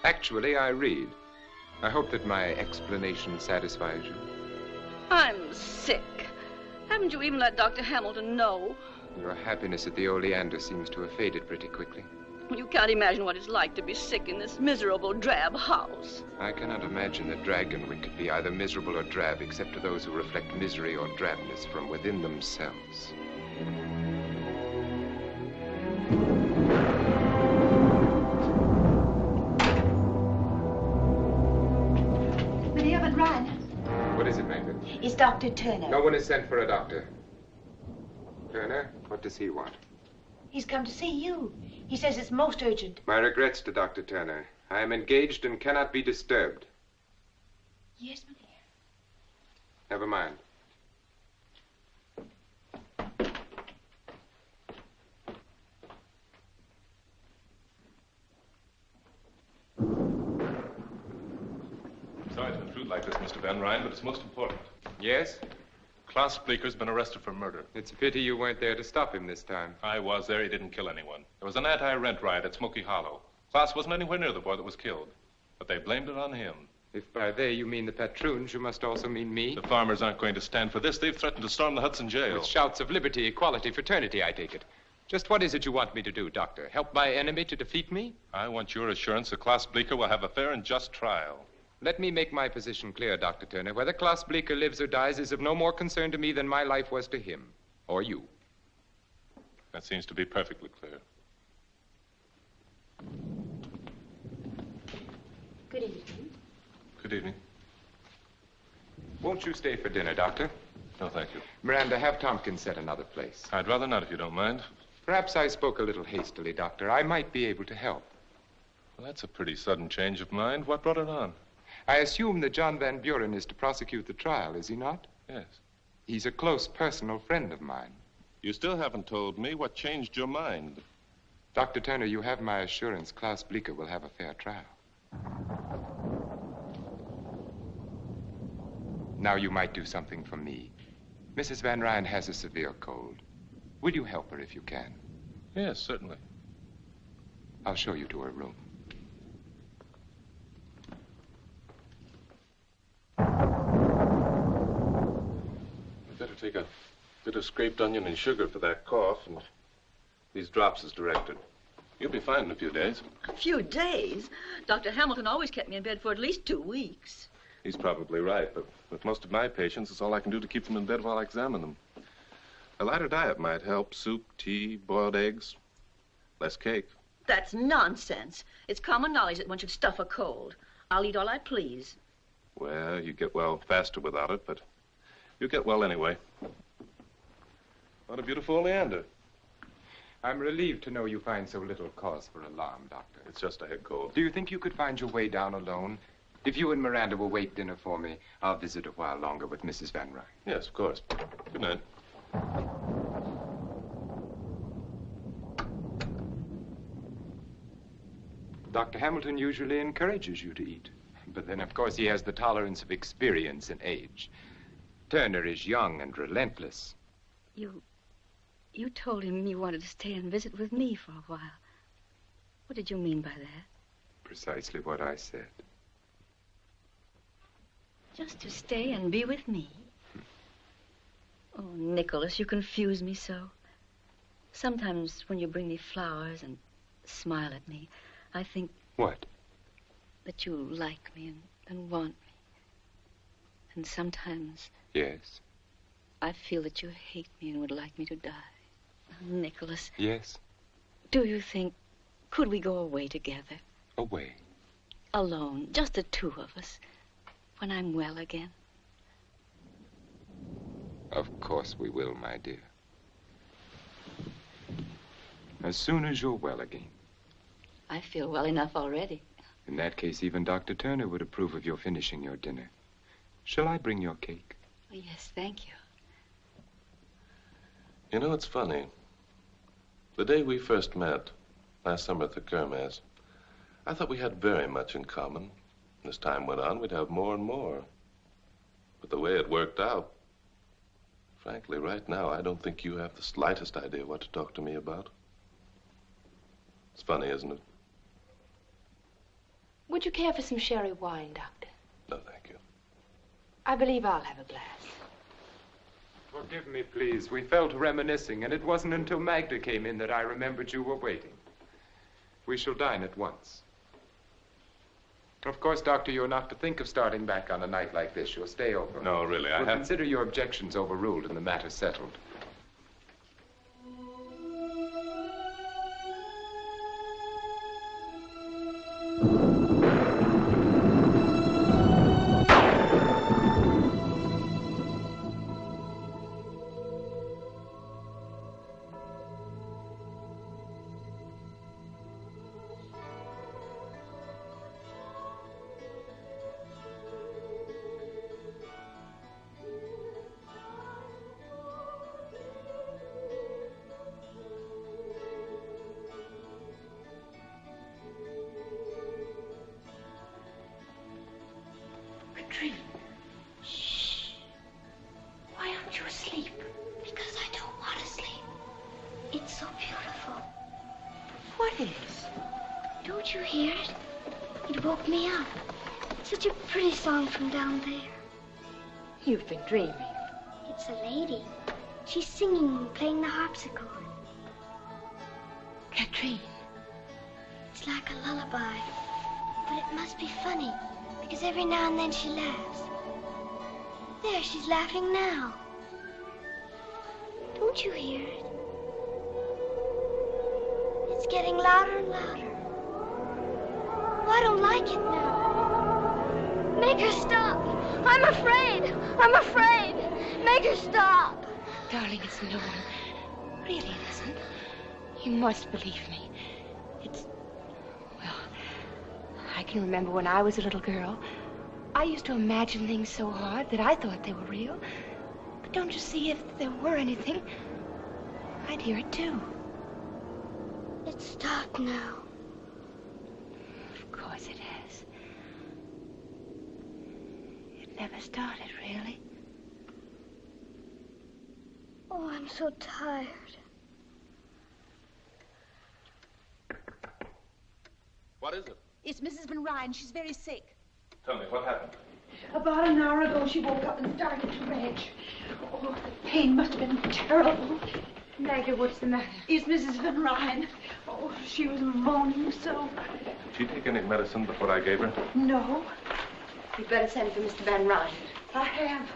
Actually, I read. I hope that my explanation satisfies you. I'm sick. Haven't you even let Dr. Hamilton know? Your happiness at the Oleander seems to have faded pretty quickly. You can't imagine what it's like to be sick in this miserable, drab house. I cannot imagine that Dragonwyck could be either miserable or drab, except to those who reflect misery or drabness from within themselves. Mynheer Van Ryn. What is it, Magda? Is Dr. Turner? No one is sent for a doctor. Turner, what does he want? He's come to see you. He says it's most urgent. My regrets to Dr. Turner. I am engaged and cannot be disturbed. Yes, Mynheer. Never mind. Sorry to intrude like this, Mr. Van Ryn, but it's most important. Yes? Klaus Bleeker's been arrested for murder. It's a pity you weren't there to stop him this time. I was there. He didn't kill anyone. There was an anti-rent riot at Smoky Hollow. Klaus wasn't anywhere near the boy that was killed, but they blamed it on him. If by they you mean the patroons, you must also mean me. The farmers aren't going to stand for this. They've threatened to storm the Hudson jail. With shouts of liberty, equality, fraternity, I take it. Just what is it you want me to do, Doctor? Help my enemy to defeat me? I want your assurance that Klaus Bleeker will have a fair and just trial. Let me make my position clear, Dr. Turner. Whether Klaus Bleeker lives or dies is of no more concern to me than my life was to him. Or you. That seems to be perfectly clear. Good evening. Good evening. Won't you stay for dinner, Doctor? No, thank you. Miranda, have Tompkins set another place. I'd rather not, if you don't mind. Perhaps I spoke a little hastily, Doctor. I might be able to help. Well, that's a pretty sudden change of mind. What brought it on? I assume that John Van Buren is to prosecute the trial, is he not? Yes. He's a close personal friend of mine. You still haven't told me what changed your mind. Dr. Turner, you have my assurance Klaus Bleeker will have a fair trial. Now you might do something for me. Mrs. Van Ryn has a severe cold. Will you help her if you can? Yes, certainly. I'll show you to her room. take a bit of scraped onion and sugar for that cough, and these drops as directed. You'll be fine in a few days. A few days? Dr. Hamilton always kept me in bed for at least 2 weeks. He's probably right, but with most of my patients, it's all I can do to keep them in bed while I examine them. A lighter diet might help. Soup, tea, boiled eggs, less cake. That's nonsense. It's common knowledge that one should stuff a cold. I'll eat all I please. Well, you get well faster without it, but you get well anyway. What a beautiful oleander. I'm relieved to know you find so little cause for alarm, Doctor. It's just a head cold. Do you think you could find your way down alone? If you and Miranda will wait dinner for me, I'll visit a while longer with Mrs. Van Ryn. Yes, of course. Good night. Dr. Hamilton usually encourages you to eat. But then, of course, he has the tolerance of experience and age. Turner is young and relentless. You told him you wanted to stay and visit with me for a while. What did you mean by that? Precisely what I said. Just to stay and be with me? Oh, Nicholas, you confuse me so. Sometimes when you bring me flowers and smile at me, I think... What? That you like me and want me. And sometimes... Yes? I feel that you hate me and would like me to die. Nicholas. Yes? Do you think... Could we go away together? Away? Alone, just the two of us. When I'm well again. Of course we will, my dear. As soon as you're well again. I feel well enough already. In that case, even Dr. Turner would approve of your finishing your dinner. Shall I bring your cake? Oh, yes, thank you. You know, it's funny. The day we first met, last summer at the Kermesse, I thought we had very much in common. As time went on, we'd have more and more. But the way it worked out, frankly, right now, I don't think you have the slightest idea what to talk to me about. It's funny, isn't it? Would you care for some sherry wine, Doctor? No, thank you. I believe I'll have a glass. Forgive me, please. We fell to reminiscing, and it wasn't until Magda came in that I remembered you were waiting. We shall dine at once. Of course, Doctor, you're not to think of starting back on a night like this. You'll stay over. No, really, I We'll have... consider your objections overruled and the matter settled. Shh. Why aren't you asleep? Because I don't want to sleep. It's so beautiful. What is? Don't you hear it? It woke me up. Such a pretty song from down there. You've been dreaming. It's a lady. She's singing and playing the harpsichord. Katrine. It's like a lullaby. But it must be funny, because every now and then she laughs. There, she's laughing now. Don't you hear it? It's getting louder and louder. Oh, I don't like it now. Make her stop. I'm afraid. I'm afraid. Make her stop. Darling, it's no one. Really, it isn't. You must believe me. It's... Well, I can remember when I was a little girl. I used to imagine things so hard that I thought they were real. But don't you see, if there were anything, I'd hear it too. It's stopped now. Of course it has. It never started, really. Oh, I'm so tired. What is it? It's Mrs. Van Ryn. She's very sick. Tell me, what happened? About an hour ago, she woke up and started to rage. Oh, the pain must have been terrible. Maggie, what's the matter? Is Mrs. Van Ryn? Oh, she was moaning so. Did she take any medicine before I gave her? No, You'd better send for Mr. Van Ryn. I have.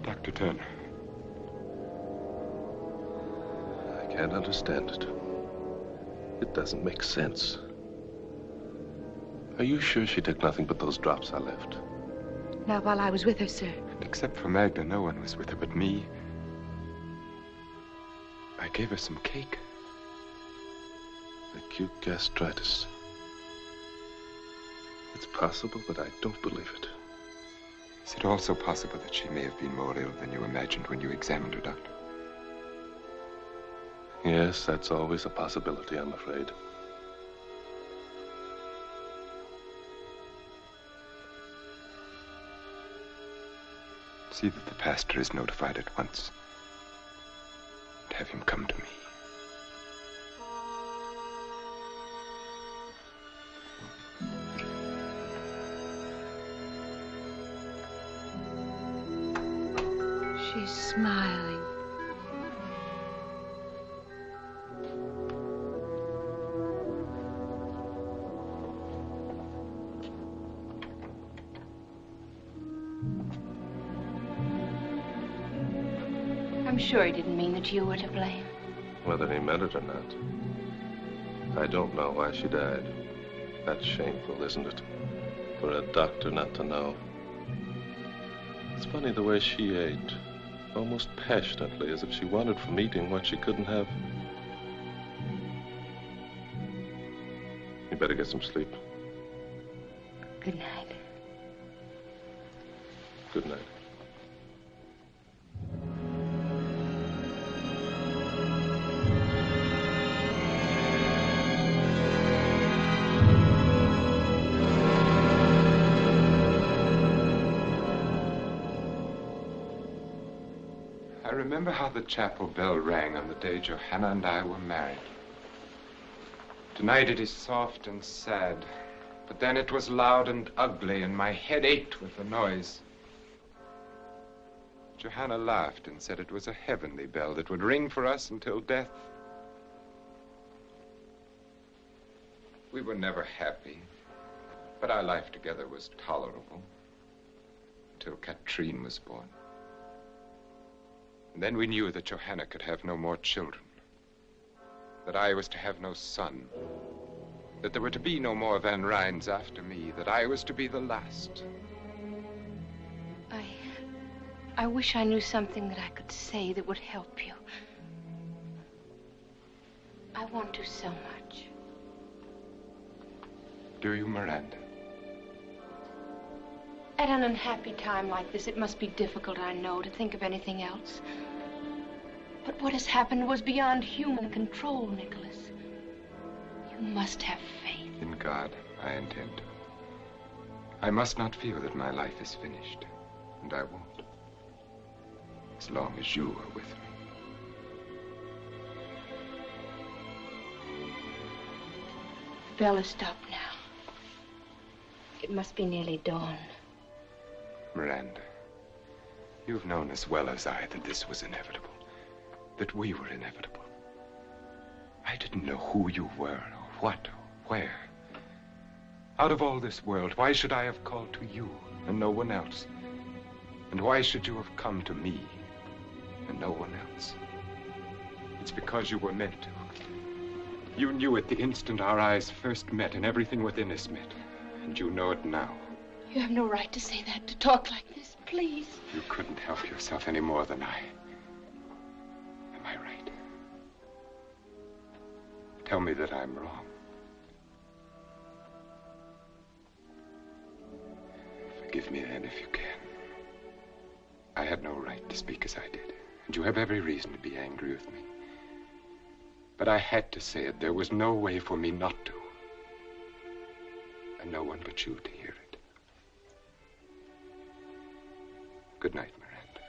Dr. Turner. I can't understand it. It doesn't make sense. Are you sure she took nothing but those drops I left? Not while I was with her, sir. Except for Magda, no one was with her but me. I gave her some cake. Acute gastritis. It's possible, but I don't believe it. Is it also possible that she may have been more ill than you imagined when you examined her, Doctor? Yes, that's always a possibility, I'm afraid. See that the pastor is notified at once. And have him come to me. She's smiling. I'm sure he didn't mean that you were to blame. Whether he meant it or not. I don't know why she died. That's shameful, isn't it? For a doctor not to know. It's funny the way she ate. Almost passionately, as if she wanted from eating what she couldn't have. You better get some sleep. Good night. Good night. I remember how the chapel bell rang on the day Johanna and I were married. Tonight it is soft and sad, but then it was loud and ugly, and my head ached with the noise. Johanna laughed and said it was a heavenly bell that would ring for us until death. We were never happy, but our life together was tolerable until Katrine was born. And then we knew that Johanna could have no more children, that I was to have no son, that there were to be no more Van Ryns after me, that I was to be the last. I wish I knew something that I could say that would help you. I want to so much. Do you, Miranda? At an unhappy time like this, it must be difficult, I know, to think of anything else. But what has happened was beyond human control, Nicholas. You must have faith. In God, I intend to. I must not feel that my life is finished, and I won't. As long as you are with me. The bell has stopped now. It must be nearly dawn. Miranda, you've known as well as I that this was inevitable. That we were inevitable. I didn't know who you were, or what, or where. Out of all this world, why should I have called to you and no one else? And why should you have come to me and no one else? It's because you were meant to. You knew it the instant our eyes first met and everything within us met. And you know it now. You have no right to say that, to talk like this, please. You couldn't help yourself any more than I. Am I right? Tell me that I'm wrong. Forgive me then if you can. I had no right to speak as I did, and you have every reason to be angry with me. But I had to say it. There was no way for me not to. And no one but you to hear it. Good night, Miranda.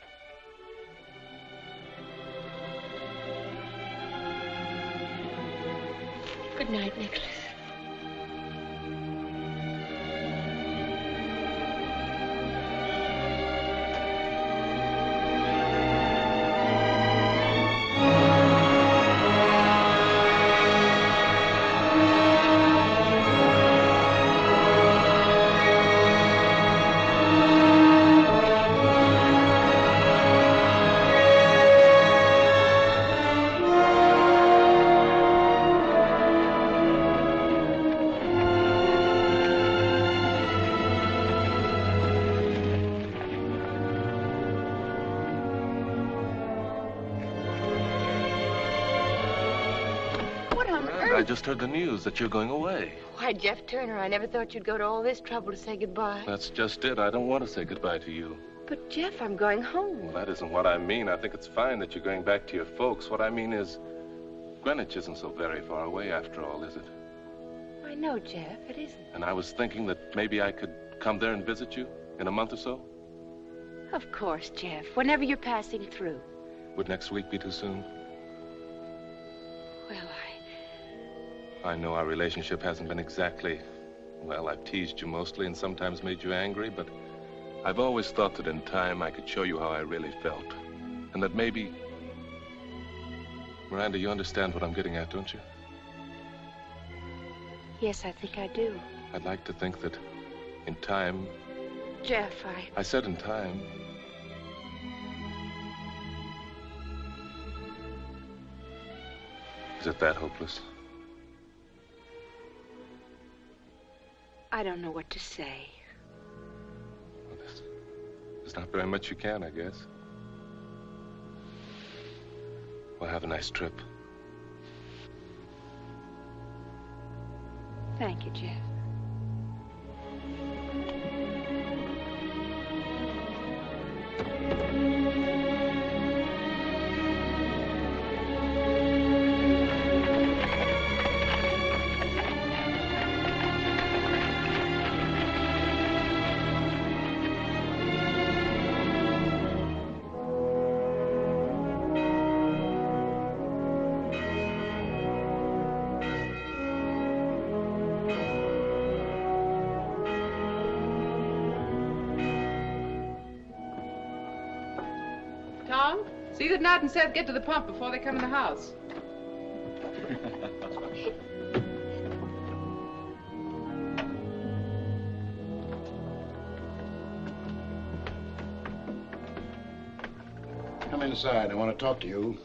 Good night, Nicholas. I just heard the news that you're going away. Why, Jeff Turner, I never thought you'd go to all this trouble to say goodbye. That's just it. I don't want to say goodbye to you. But, Jeff, I'm going home. Well, that isn't what I mean. I think it's fine that you're going back to your folks. What I mean is, Greenwich isn't so very far away after all, is it? I know, Jeff, it isn't. And I was thinking that maybe I could come there and visit you in a month or so. Of course, Jeff, whenever you're passing through. Would next week be too soon? Well, I know our relationship hasn't been exactly... Well, I've teased you mostly and sometimes made you angry, but I've always thought that in time I could show you how I really felt. And that maybe... Miranda, you understand what I'm getting at, don't you? Yes, I think I do. I'd like to think that in time... Jeff, I said in time. Is it that hopeless? I don't know what to say. Well, there's not very much you can, I guess. Well, have a nice trip. Thank you, Jeff. Tom, see that Nat and Seth get to the pump before they come in the house. Come inside. I want to talk to you.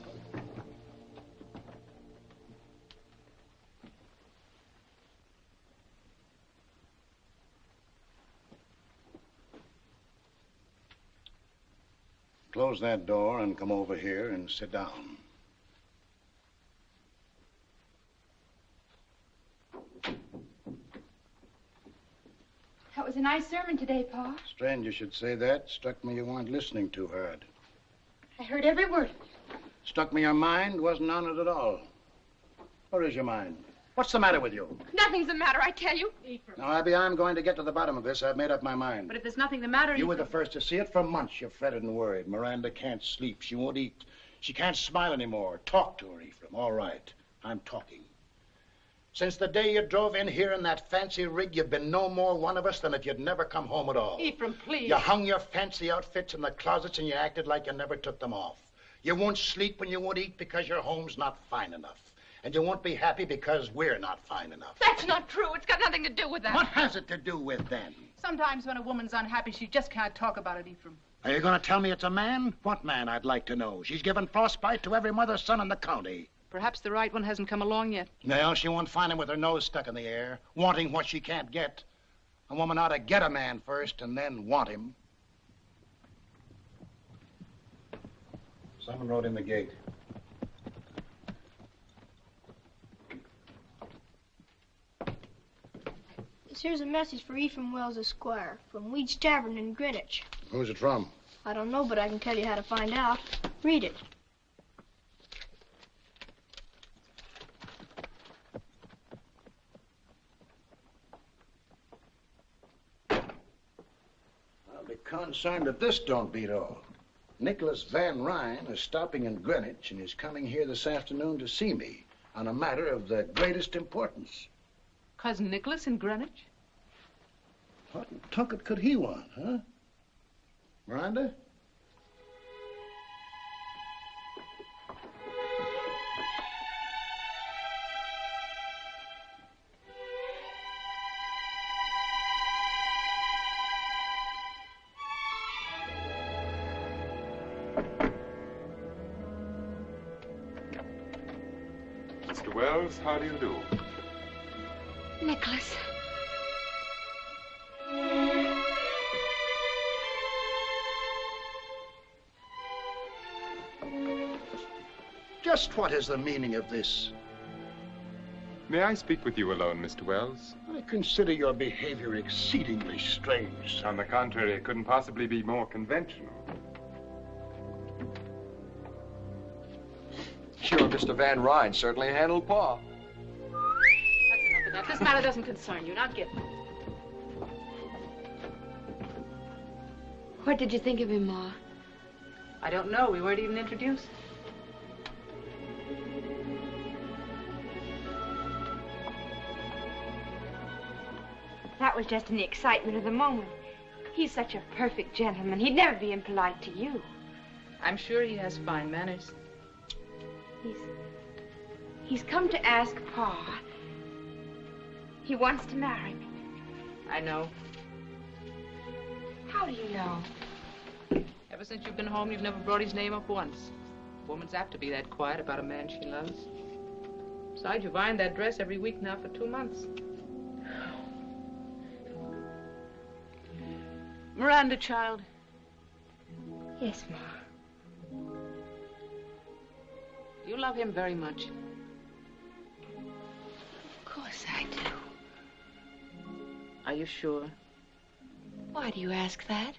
Close that door and come over here and sit down. That was a nice sermon today, Pa. Strange you should say that. Struck me you weren't listening too hard. I heard every word. Struck me your mind wasn't on it at all. Where is your mind? What's the matter with you? Nothing's the matter, I tell you. Now, Abby, I'm going to get to the bottom of this. I've made up my mind. But if there's nothing the matter... You were the first to see it. For months, you fretted and worried. Miranda can't sleep. She won't eat. She can't smile anymore. Talk to her, Ephraim. All right. I'm talking. Since the day you drove in here in that fancy rig, you've been no more one of us than if you'd never come home at all. Ephraim, please. You hung your fancy outfits in the closets and you acted like you never took them off. You won't sleep and you won't eat because your home's not fine enough. And you won't be happy because we're not fine enough. That's not true. It's got nothing to do with that. What has it to do with then? Sometimes when a woman's unhappy, she just can't talk about it, Ephraim. Are you going to tell me it's a man? What man, I'd like to know? She's given frostbite to every mother's son in the county. Perhaps the right one hasn't come along yet. Well, she won't find him with her nose stuck in the air, wanting what she can't get. A woman ought to get a man first and then want him. Someone rode in the gate. Here's a message for Ephraim Wells, Esquire, from Weed's Tavern in Greenwich. Who's it from? I don't know, but I can tell you how to find out. Read it. I'll be concerned if this don't beat all. Nicholas Van Ryn is stopping in Greenwich and is coming here this afternoon to see me on a matter of the greatest importance. Cousin Nicholas in Greenwich? What in Tunket could he want, huh? Miranda? Mr. Wells, how do you do? Nicholas. Just what is the meaning of this? May I speak with you alone, Mr. Wells? I consider your behavior exceedingly strange. On the contrary, it couldn't possibly be more conventional. Sure, Mr. Van Ryn certainly handled Pa. That's enough of that. This matter doesn't concern you. Now get. What did you think of him, Ma? I don't know. We weren't even introduced. That was just in the excitement of the moment. He's such a perfect gentleman. He'd never be impolite to you. I'm sure he has fine manners. He's come to ask Pa. He wants to marry me. I know. How do you know? Ever since you've been home, you've never brought his name up once. A woman's apt to be that quiet about a man she loves. Besides, you've ironed that dress every week now for 2 months. Miranda, child. Yes, Ma. You love him very much. Of course I do. Are you sure? Why do you ask that?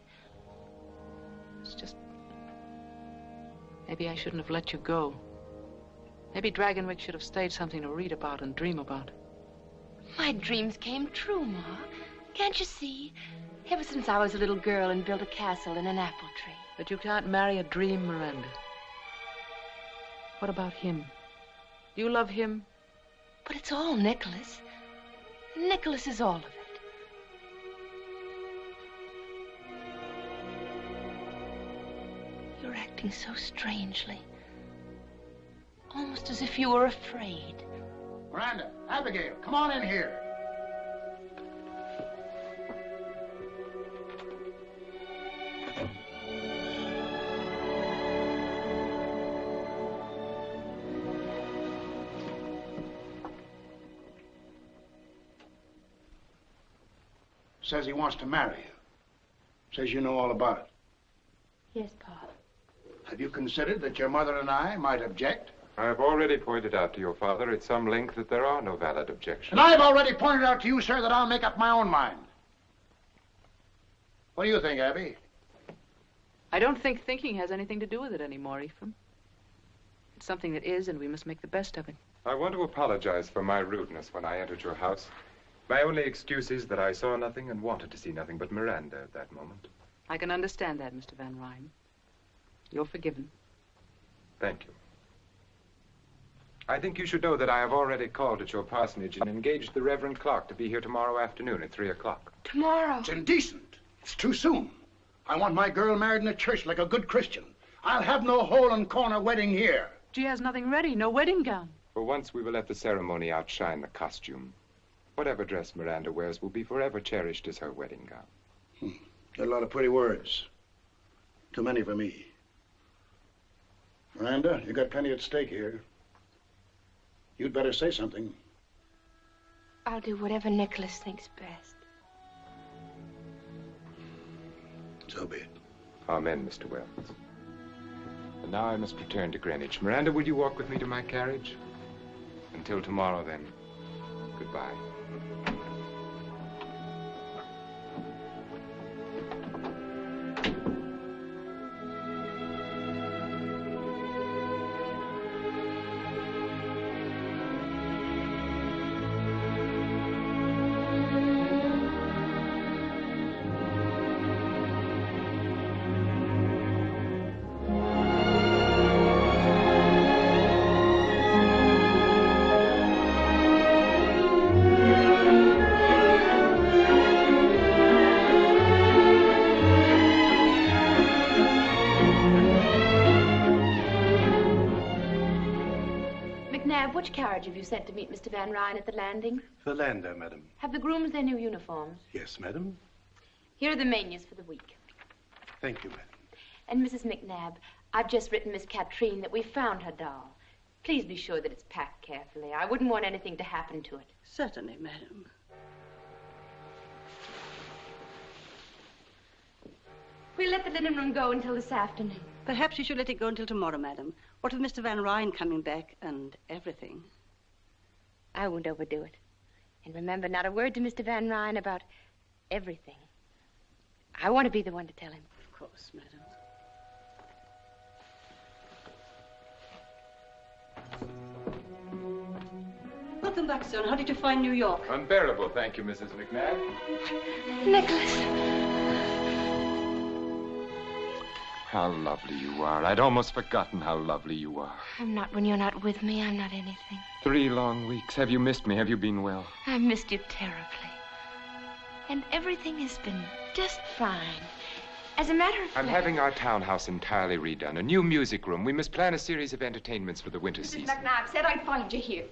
It's just... Maybe I shouldn't have let you go. Maybe Dragonwyck should have stayed something to read about and dream about. My dreams came true, Ma. Can't you see? Ever since I was a little girl and built a castle in an apple tree. But you can't marry a dream, Miranda. What about him? Do you love him? But it's all Nicholas. Nicholas is all of it. You're acting so strangely. Almost as if you were afraid. Miranda, Abigail, come on in here. Says he wants to marry you. Says you know all about it. Yes, Pa. Have you considered that your mother and I might object? I have already pointed out to your father at some length that there are no valid objections. And I've already pointed out to you, sir, that I'll make up my own mind. What do you think, Abby? I don't think thinking has anything to do with it anymore, Ephraim. It's something that is, and we must make the best of it. I want to apologize for my rudeness when I entered your house. My only excuse is that I saw nothing and wanted to see nothing but Miranda at that moment. I can understand that, Mr. Van Ryn. You're forgiven. Thank you. I think you should know that I have already called at your parsonage and engaged the Reverend Clark to be here tomorrow afternoon at 3 o'clock. Tomorrow? It's indecent. It's too soon. I want my girl married in a church like a good Christian. I'll have no hole-and-corner wedding here. She has nothing ready, no wedding gown. For once, we will let the ceremony outshine the costume. Whatever dress Miranda wears will be forever cherished as her wedding gown. Got a lot of pretty words. Too many for me. Miranda, you got plenty at stake here. You'd better say something. I'll do whatever Nicholas thinks best. So be it. Amen, Mr. Wells. And now I must return to Greenwich. Miranda, will you walk with me to my carriage? Until tomorrow, then. Goodbye. Which carriage have you sent to meet Mr. Van Ryn at the landing? The lander, madam. Have the grooms their new uniforms? Yes, madam. Here are the menus for the week. Thank you, madam. And Mrs. McNabb, I've just written Miss Katrine that we found her doll. Please be sure that it's packed carefully. I wouldn't want anything to happen to it. Certainly, madam. We'll let the linen room go until this afternoon. Perhaps you should let it go until tomorrow, madam. What with Mr. Van Ryn coming back and everything? I won't overdo it. And remember, not a word to Mr. Van Ryn about everything. I want to be the one to tell him. Of course, madam. Welcome back, son. How did you find New York? Unbearable, thank you, Mrs. McNabb. Nicholas. How lovely you are. I'd almost forgotten how lovely you are. I'm not when you're not with me. I'm not anything. 3 long weeks. Have you missed me? Have you been well? I missed you terribly. And everything has been just fine. As a matter of fact... I'm having our townhouse entirely redone. A new music room. We must plan a series of entertainments for the winter season. Mrs. McNabb said I'd find you here.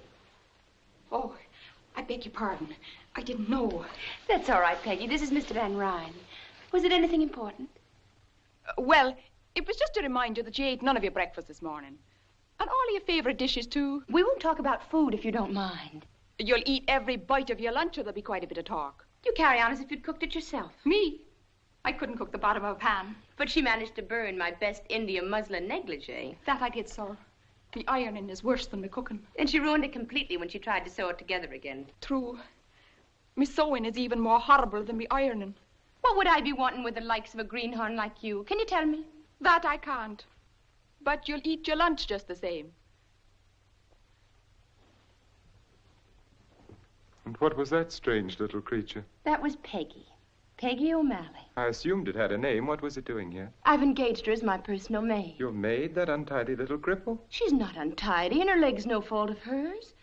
Oh, I beg your pardon. I didn't know. That's all right, Peggy. This is Mr. Van Ryn. Was it anything important? Well, it was just to remind you that you ate none of your breakfast this morning. And all your favorite dishes, too. We won't talk about food if you don't mind. You'll eat every bite of your lunch or there'll be quite a bit of talk. You carry on as if you'd cooked it yourself. Me? I couldn't cook the bottom of a pan. But she managed to burn my best India muslin negligee. That I did, sir. The ironing is worse than the cooking. And she ruined it completely when she tried to sew it together again. True. Me sewing is even more horrible than me ironing. What would I be wanting with the likes of a greenhorn like you? Can you tell me? That I can't. But you'll eat your lunch just the same. And what was that strange little creature? That was Peggy. Peggy O'Malley. I assumed it had a name. What was it doing here? I've engaged her as my personal maid. Your maid, that untidy little cripple? She's not untidy, and her leg's no fault of hers.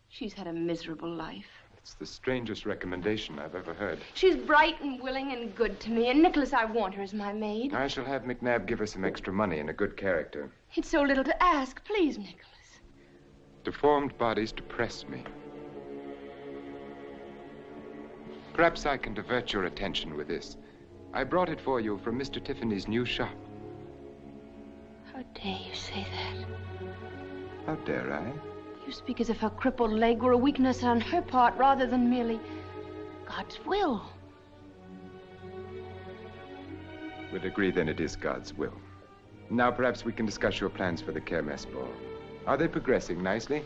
She's had a miserable life. It's the strangest recommendation I've ever heard. She's bright and willing and good to me, and Nicholas, I want her as my maid. I shall have McNabb give her some extra money and a good character. It's so little to ask. Please, Nicholas. Deformed bodies depress me. Perhaps I can divert your attention with this. I brought it for you from Mr. Tiffany's new shop. How dare you say that? How dare I? You speak as if her crippled leg were a weakness on her part rather than merely God's will. We'll agree then it is God's will. Now perhaps we can discuss your plans for the Kermesse ball. Are they progressing nicely?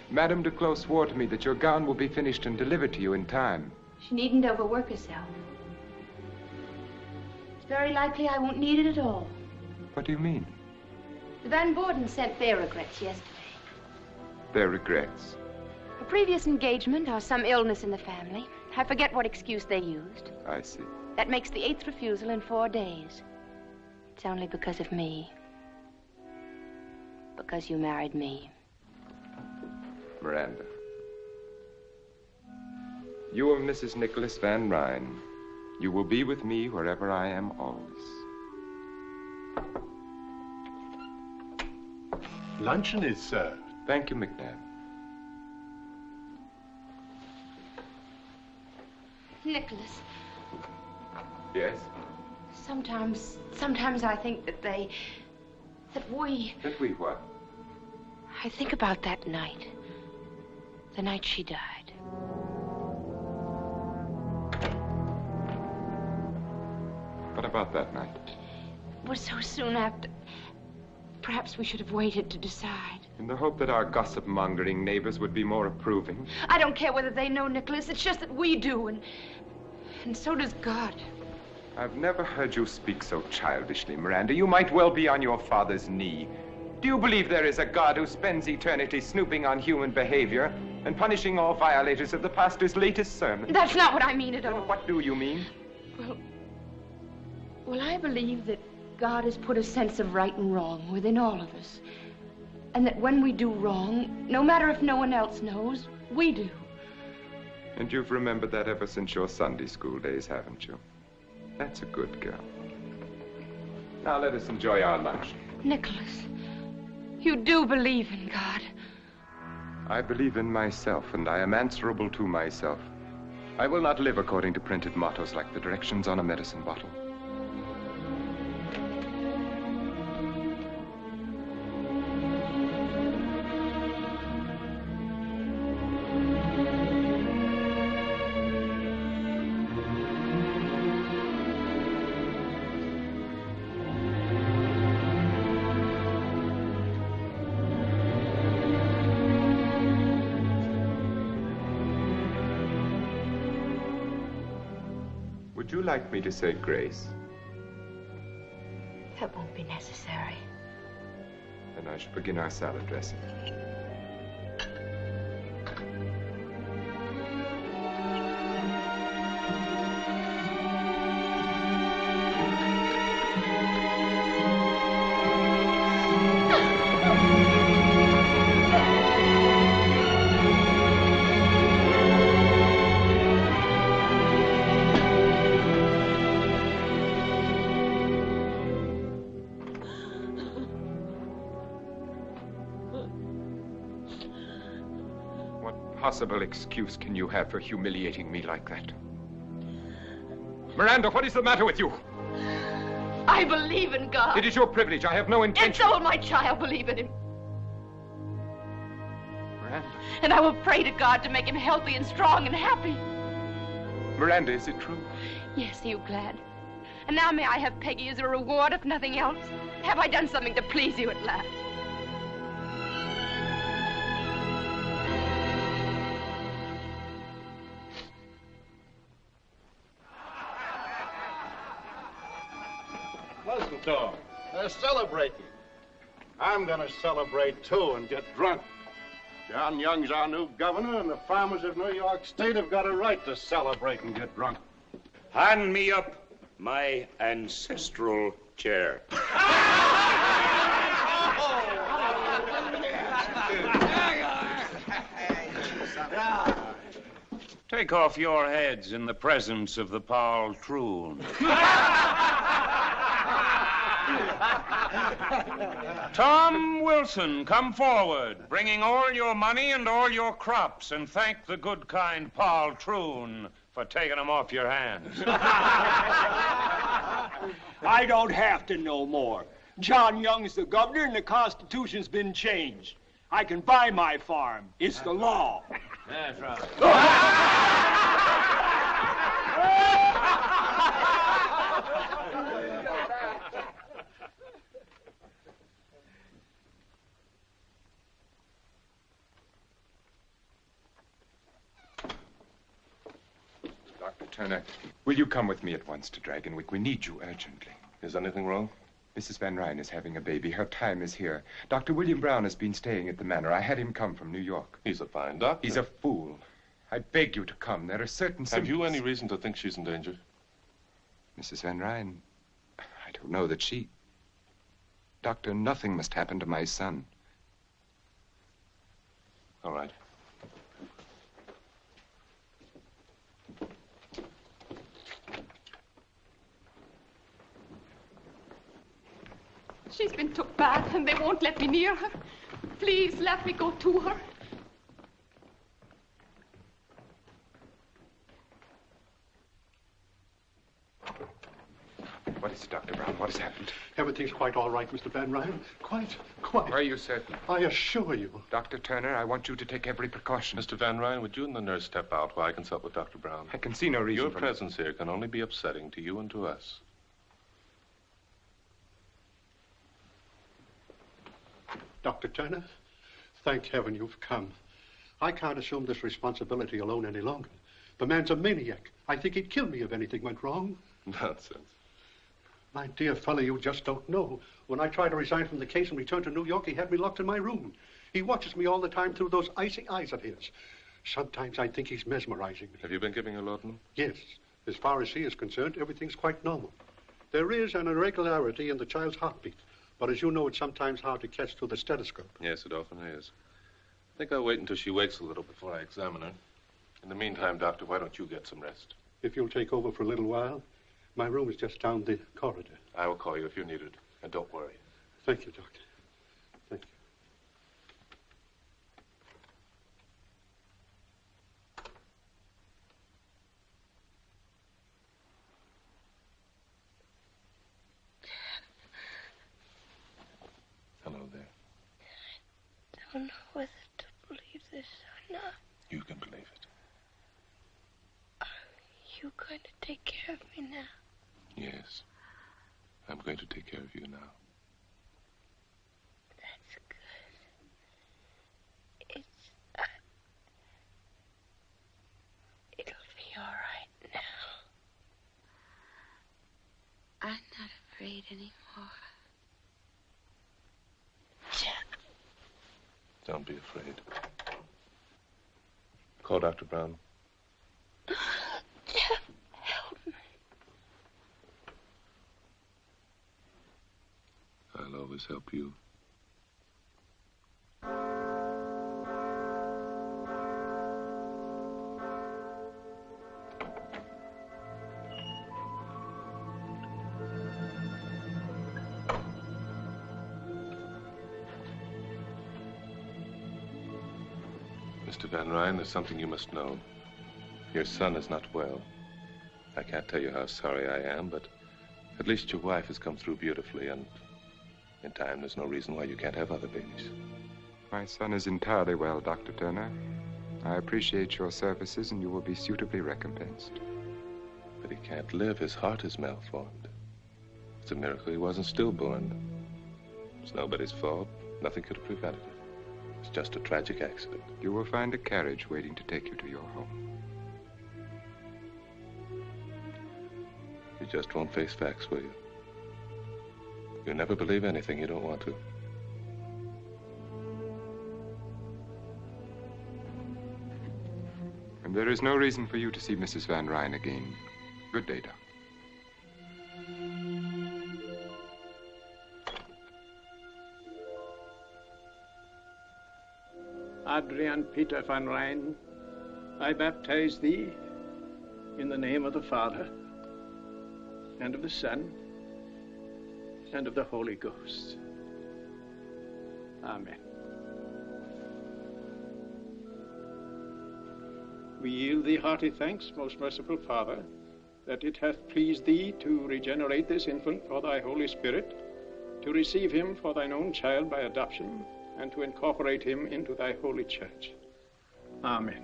Madame Duclos swore to me that your gown will be finished and delivered to you in time. She needn't overwork herself. It's very likely I won't need it at all. What do you mean? The Van Borden sent their regrets yesterday. Their regrets? A previous engagement or some illness in the family. I forget what excuse they used. I see. That makes the 8th refusal in 4 days. It's only because of me. Because you married me. Miranda. You are Mrs. Nicholas Van Ryn. You will be with me wherever I am always. Luncheon is served. Thank you, McNabb. Nicholas. Yes? Sometimes I think that we... That we what? I think about that night. The night she died. What about that night? It was so soon after. Perhaps we should have waited to decide. In the hope that our gossip-mongering neighbors would be more approving. I don't care whether they know, Nicholas. It's just that we do, and so does God. I've never heard you speak so childishly, Miranda. You might well be on your father's knee. Do you believe there is a God who spends eternity snooping on human behavior and punishing all violators of the pastor's latest sermon? That's not what I mean at all. What do you mean? Well, I believe that God has put a sense of right and wrong within all of us. And that when we do wrong, no matter if no one else knows, we do. And you've remembered that ever since your Sunday school days, haven't you? That's a good girl. Now let us enjoy our lunch. Nicholas, you do believe in God. I believe in myself, and I am answerable to myself. I will not live according to printed mottos like the directions on a medicine bottle. Would you like me to say grace? That won't be necessary. Then I shall begin our salad dressing. Possible excuse can you have for humiliating me like that? Miranda, what is the matter with you? I believe in God. It is your privilege. I have no intention. And so will my child believe in him. Miranda. And I will pray to God to make him healthy and strong and happy. Miranda, is it true? Yes, are you glad? And now may I have Peggy as a reward, if nothing else? Have I done something to please you at last? They're celebrating. I'm gonna celebrate too and get drunk. John Young's our new governor, and the farmers of New York State have got a right to celebrate and get drunk. Hand me up my ancestral chair. Take off your heads in the presence of the poltroon. Tom Wilson, come forward, bringing all your money and all your crops, and thank the good, kind poltroon for taking them off your hands. I don't have to know more. John Young's the governor, and the Constitution's been changed. I can buy my farm. It's the law. That's right. Dr. Turner, will you come with me at once to Dragonwyck? We need you urgently. Is anything wrong? Mrs. Van Ryn is having a baby. Her time is here. Dr. William Brown has been staying at the manor. I had him come from New York. He's a fine doctor. He's a fool. I beg you to come. There are certain symptoms. Have you any reason to think she's in danger? Mrs. Van Ryn, I don't know that she... Doctor, nothing must happen to my son. All right. She's been took bad, and they won't let me near her. Please, let me go to her. What is it, Dr. Brown? What has happened? Everything's quite all right, Mr. Van Ryn. Quite. Are you certain? I assure you. Dr. Turner, I want you to take every precaution. Mr. Van Ryn, would you and the nurse step out while I consult with Dr. Brown? I can see no reason Your presence here can only be upsetting to you and to us. Dr. Turner, thank heaven you've come. I can't assume this responsibility alone any longer. The man's a maniac. I think he'd kill me if anything went wrong. Nonsense. My dear fellow, you just don't know. When I tried to resign from the case and return to New York, he had me locked in my room. He watches me all the time through those icy eyes of his. Sometimes I think he's mesmerizing me. Have you been giving her laudanum? Yes. As far as he is concerned, everything's quite normal. There is an irregularity in the child's heartbeat. But as you know, it's sometimes hard to catch through the stethoscope. Yes, it often is. I think I'll wait until she wakes a little before I examine her. In the meantime, Doctor, why don't you get some rest? If you'll take over for a little while, my room is just down the corridor. I will call you if you need it. And don't worry. Thank you, Doctor. Thank you. Hello there. I don't know whether to believe this or not. You can believe it. Are you going to take care of me now? Yes. I'm going to take care of you now. That's good. It'll be all right now. I'm not afraid anymore. Don't be afraid. Call Dr. Brown. Jeff, help me. I'll always help you. Mr. Van Ryn, there's something you must know. Your son is not well. I can't tell you how sorry I am, but at least your wife has come through beautifully, and in time there's no reason why you can't have other babies. My son is entirely well, Dr. Turner. I appreciate your services, and you will be suitably recompensed. But he can't live. His heart is malformed. It's a miracle he wasn't stillborn. It's nobody's fault. Nothing could have prevented it. It's just a tragic accident. You will find a carriage waiting to take you to your home. You just won't face facts, will you? You never believe anything you don't want to. And there is no reason for you to see Mrs. Van Ryn again. Good day, Doc. Adrian Peter Van Ryn, I baptize thee in the name of the Father, and of the Son, and of the Holy Ghost. Amen. We yield thee hearty thanks, most merciful Father, that it hath pleased thee to regenerate this infant for thy Holy Spirit, to receive him for thine own child by adoption, and to incorporate him into thy holy church. Amen.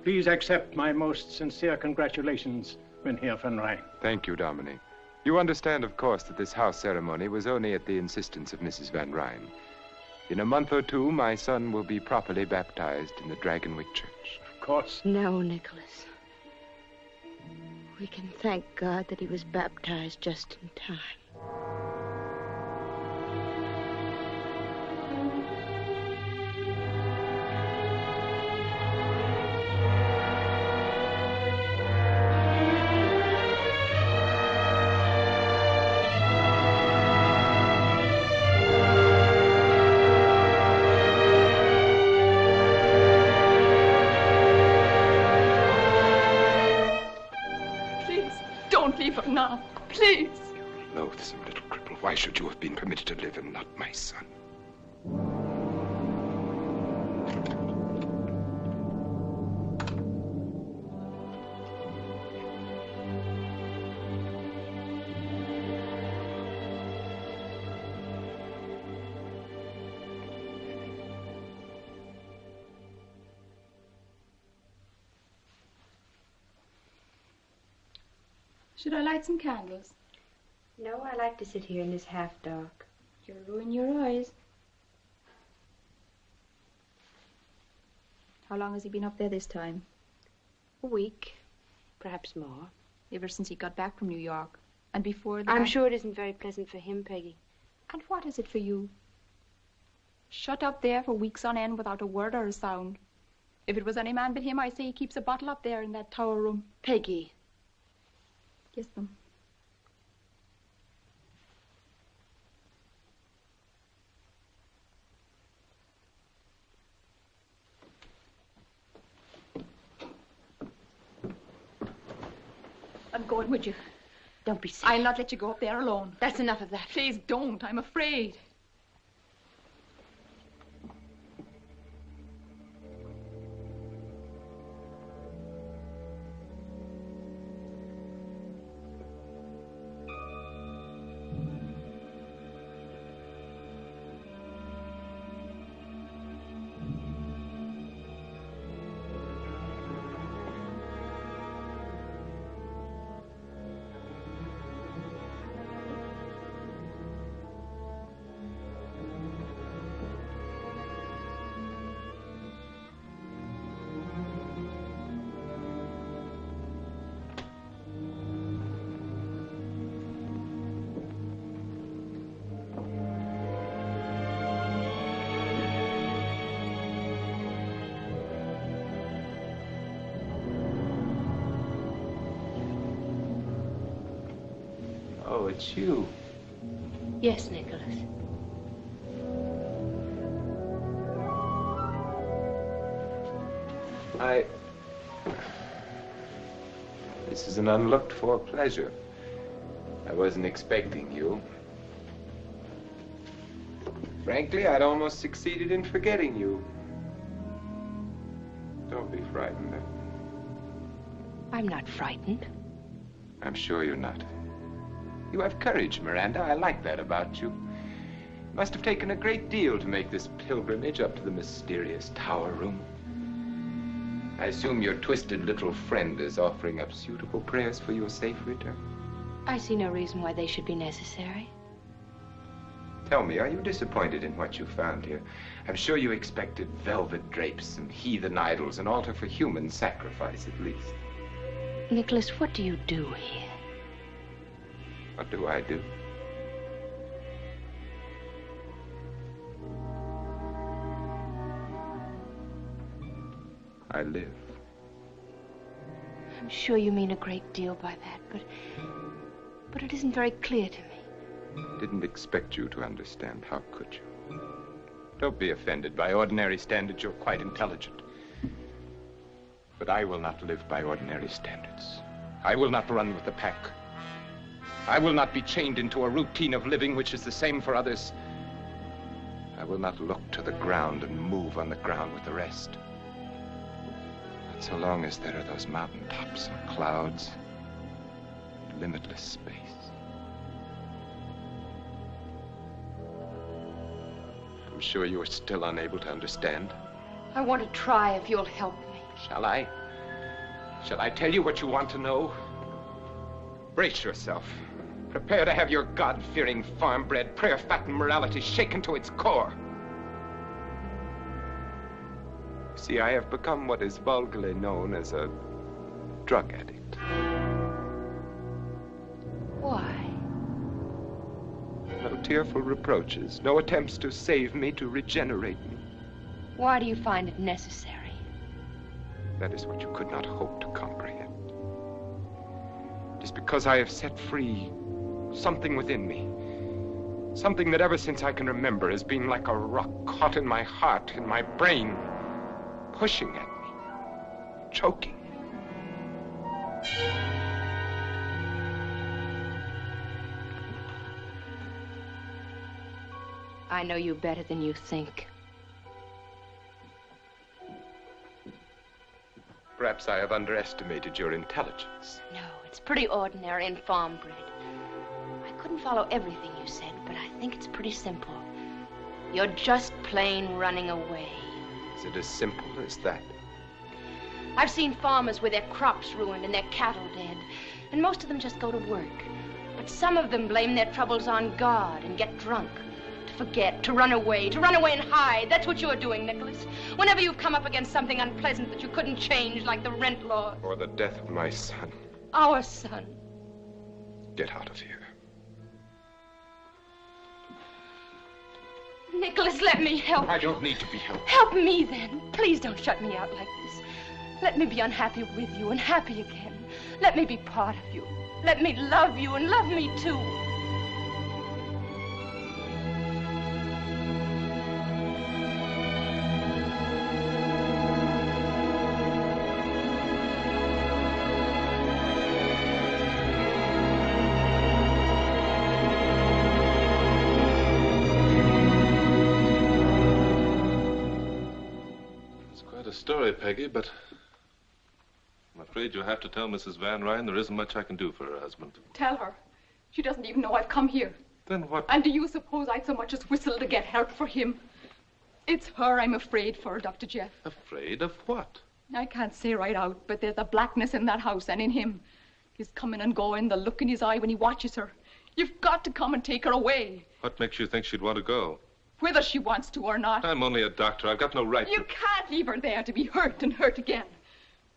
Please accept my most sincere congratulations, Mynheer Van Ryn. Thank you, Dominic. You understand, of course, that this house ceremony was only at the insistence of Mrs. Van Ryn. In a month or two, my son will be properly baptized in the Dragonwyck church. Of course. No, Nicholas. We can thank God that he was baptized just in time. Now, please. You loathsome little cripple. Why should you have been permitted to live and not my son? Should I light some candles? No, I like to sit here in this half dark. You'll ruin your eyes. How long has he been up there this time? A week, perhaps more. Ever since he got back from New York. And before that... I'm sure it isn't very pleasant for him, Peggy. And what is it for you? Shut up there for weeks on end without a word or a sound. If it was any man but him, I say he keeps a bottle up there in that tower room. Peggy. Kiss them. I'm going with you. Don't be silly. I'll not let you go up there alone. That's enough of that. Please don't. I'm afraid. Oh, it's you. Yes, Nicholas. This is an unlooked-for pleasure. I wasn't expecting you. Frankly, I'd almost succeeded in forgetting you. Don't be frightened. I'm not frightened. I'm sure you're not. You have courage, Miranda. I like that about you. It must have taken a great deal to make this pilgrimage up to the mysterious tower room. I assume your twisted little friend is offering up suitable prayers for your safe return. I see no reason why they should be necessary. Tell me, are you disappointed in what you found here? I'm sure you expected velvet drapes and heathen idols, an altar for human sacrifice, at least. Nicholas, what do you do here? What do I do? I live. I'm sure you mean a great deal by that, but it isn't very clear to me. Didn't expect you to understand. How could you? Don't be offended. By ordinary standards, you're quite intelligent. But I will not live by ordinary standards. I will not run with the pack. I will not be chained into a routine of living which is the same for others. I will not look to the ground and move on the ground with the rest. Not so long as there are those mountaintops and clouds, and limitless space. I'm sure you are still unable to understand. I want to try if you'll help me. Shall I? Shall I tell you what you want to know? Brace yourself. Prepare to have your God-fearing, farm-bred, prayer-fattened morality shaken to its core. See, I have become what is vulgarly known as a drug addict. Why? No tearful reproaches, no attempts to save me, to regenerate me. Why do you find it necessary? That is what you could not hope to comprehend. It is because I have set free something within me. Something that ever since I can remember has been like a rock caught in my heart, in my brain, pushing at me, choking. I know you better than you think. Perhaps I have underestimated your intelligence. No, it's pretty ordinary and farm-bred. I couldn't follow everything you said, but I think it's pretty simple. You're just plain running away. Is it as simple as that? I've seen farmers with their crops ruined and their cattle dead, and most of them just go to work. But some of them blame their troubles on God and get drunk forget, to run away and hide. That's what you're doing, Nicholas. Whenever you've come up against something unpleasant that you couldn't change, like the rent law. Or the death of my son. Our son. Get out of here. Nicholas, let me help you. I don't need to be helped. Help me, then. Please don't shut me out like this. Let me be unhappy with you and happy again. Let me be part of you. Let me love you and love me, too. Story, Peggy, but I'm afraid you'll have to tell Mrs. Van Ryn there isn't much I can do for her husband. Tell her. She doesn't even know I've come here. Then what? And do you suppose I'd so much as whistle to get help for him? It's her I'm afraid for, Dr. Jeff. Afraid of what? I can't say right out, but there's a blackness in that house and in him. His coming and going, the look in his eye when he watches her. You've got to come and take her away. What makes you think she'd want to go? Whether she wants to or not. I'm only a doctor. I've got no right You can't leave her there to be hurt and hurt again.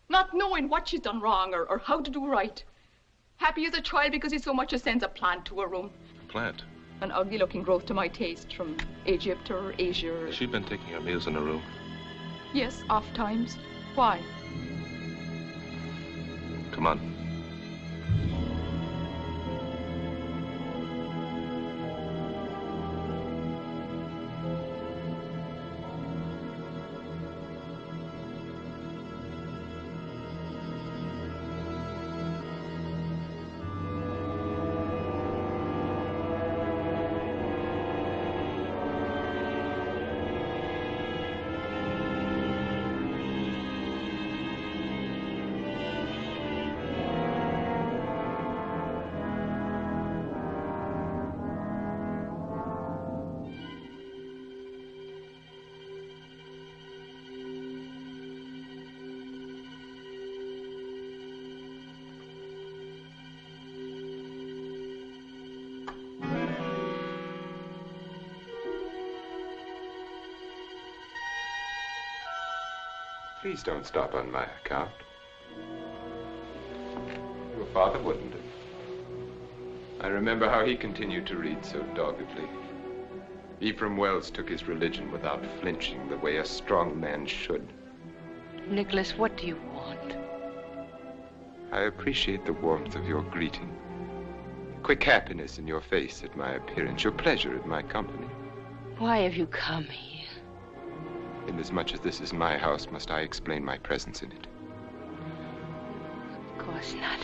Not knowing what she's done wrong or how to do right. Happy as a child because he so much as sends a plant to her room. Plant? An ugly-looking growth to my taste from Egypt or Asia. Has she been taking her meals in her room? Yes, oft times. Why? Come on. Please don't stop on my account. Your father wouldn't have. I remember how he continued to read so doggedly. Ephraim Wells took his religion without flinching, the way a strong man should. Nicholas, what do you want? I appreciate the warmth of your greeting. Quick happiness in your face at my appearance, your pleasure at my company. Why have you come here? Inasmuch as this is my house, must I explain my presence in it? Of course not.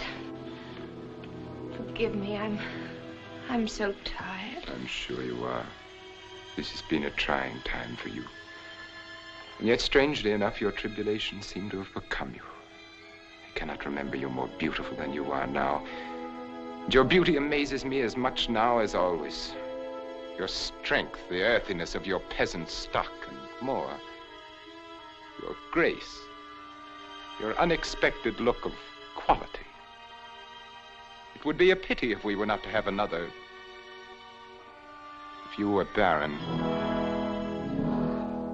Forgive me, I'm so tired. I'm sure you are. This has been a trying time for you. And yet, strangely enough, your tribulations seem to have become you. I cannot remember you more beautiful than you are now. And your beauty amazes me as much now as always. Your strength, the earthiness of your peasant stock, and more, your grace, your unexpected look of quality. It would be a pity if we were not to have another. If you were barren.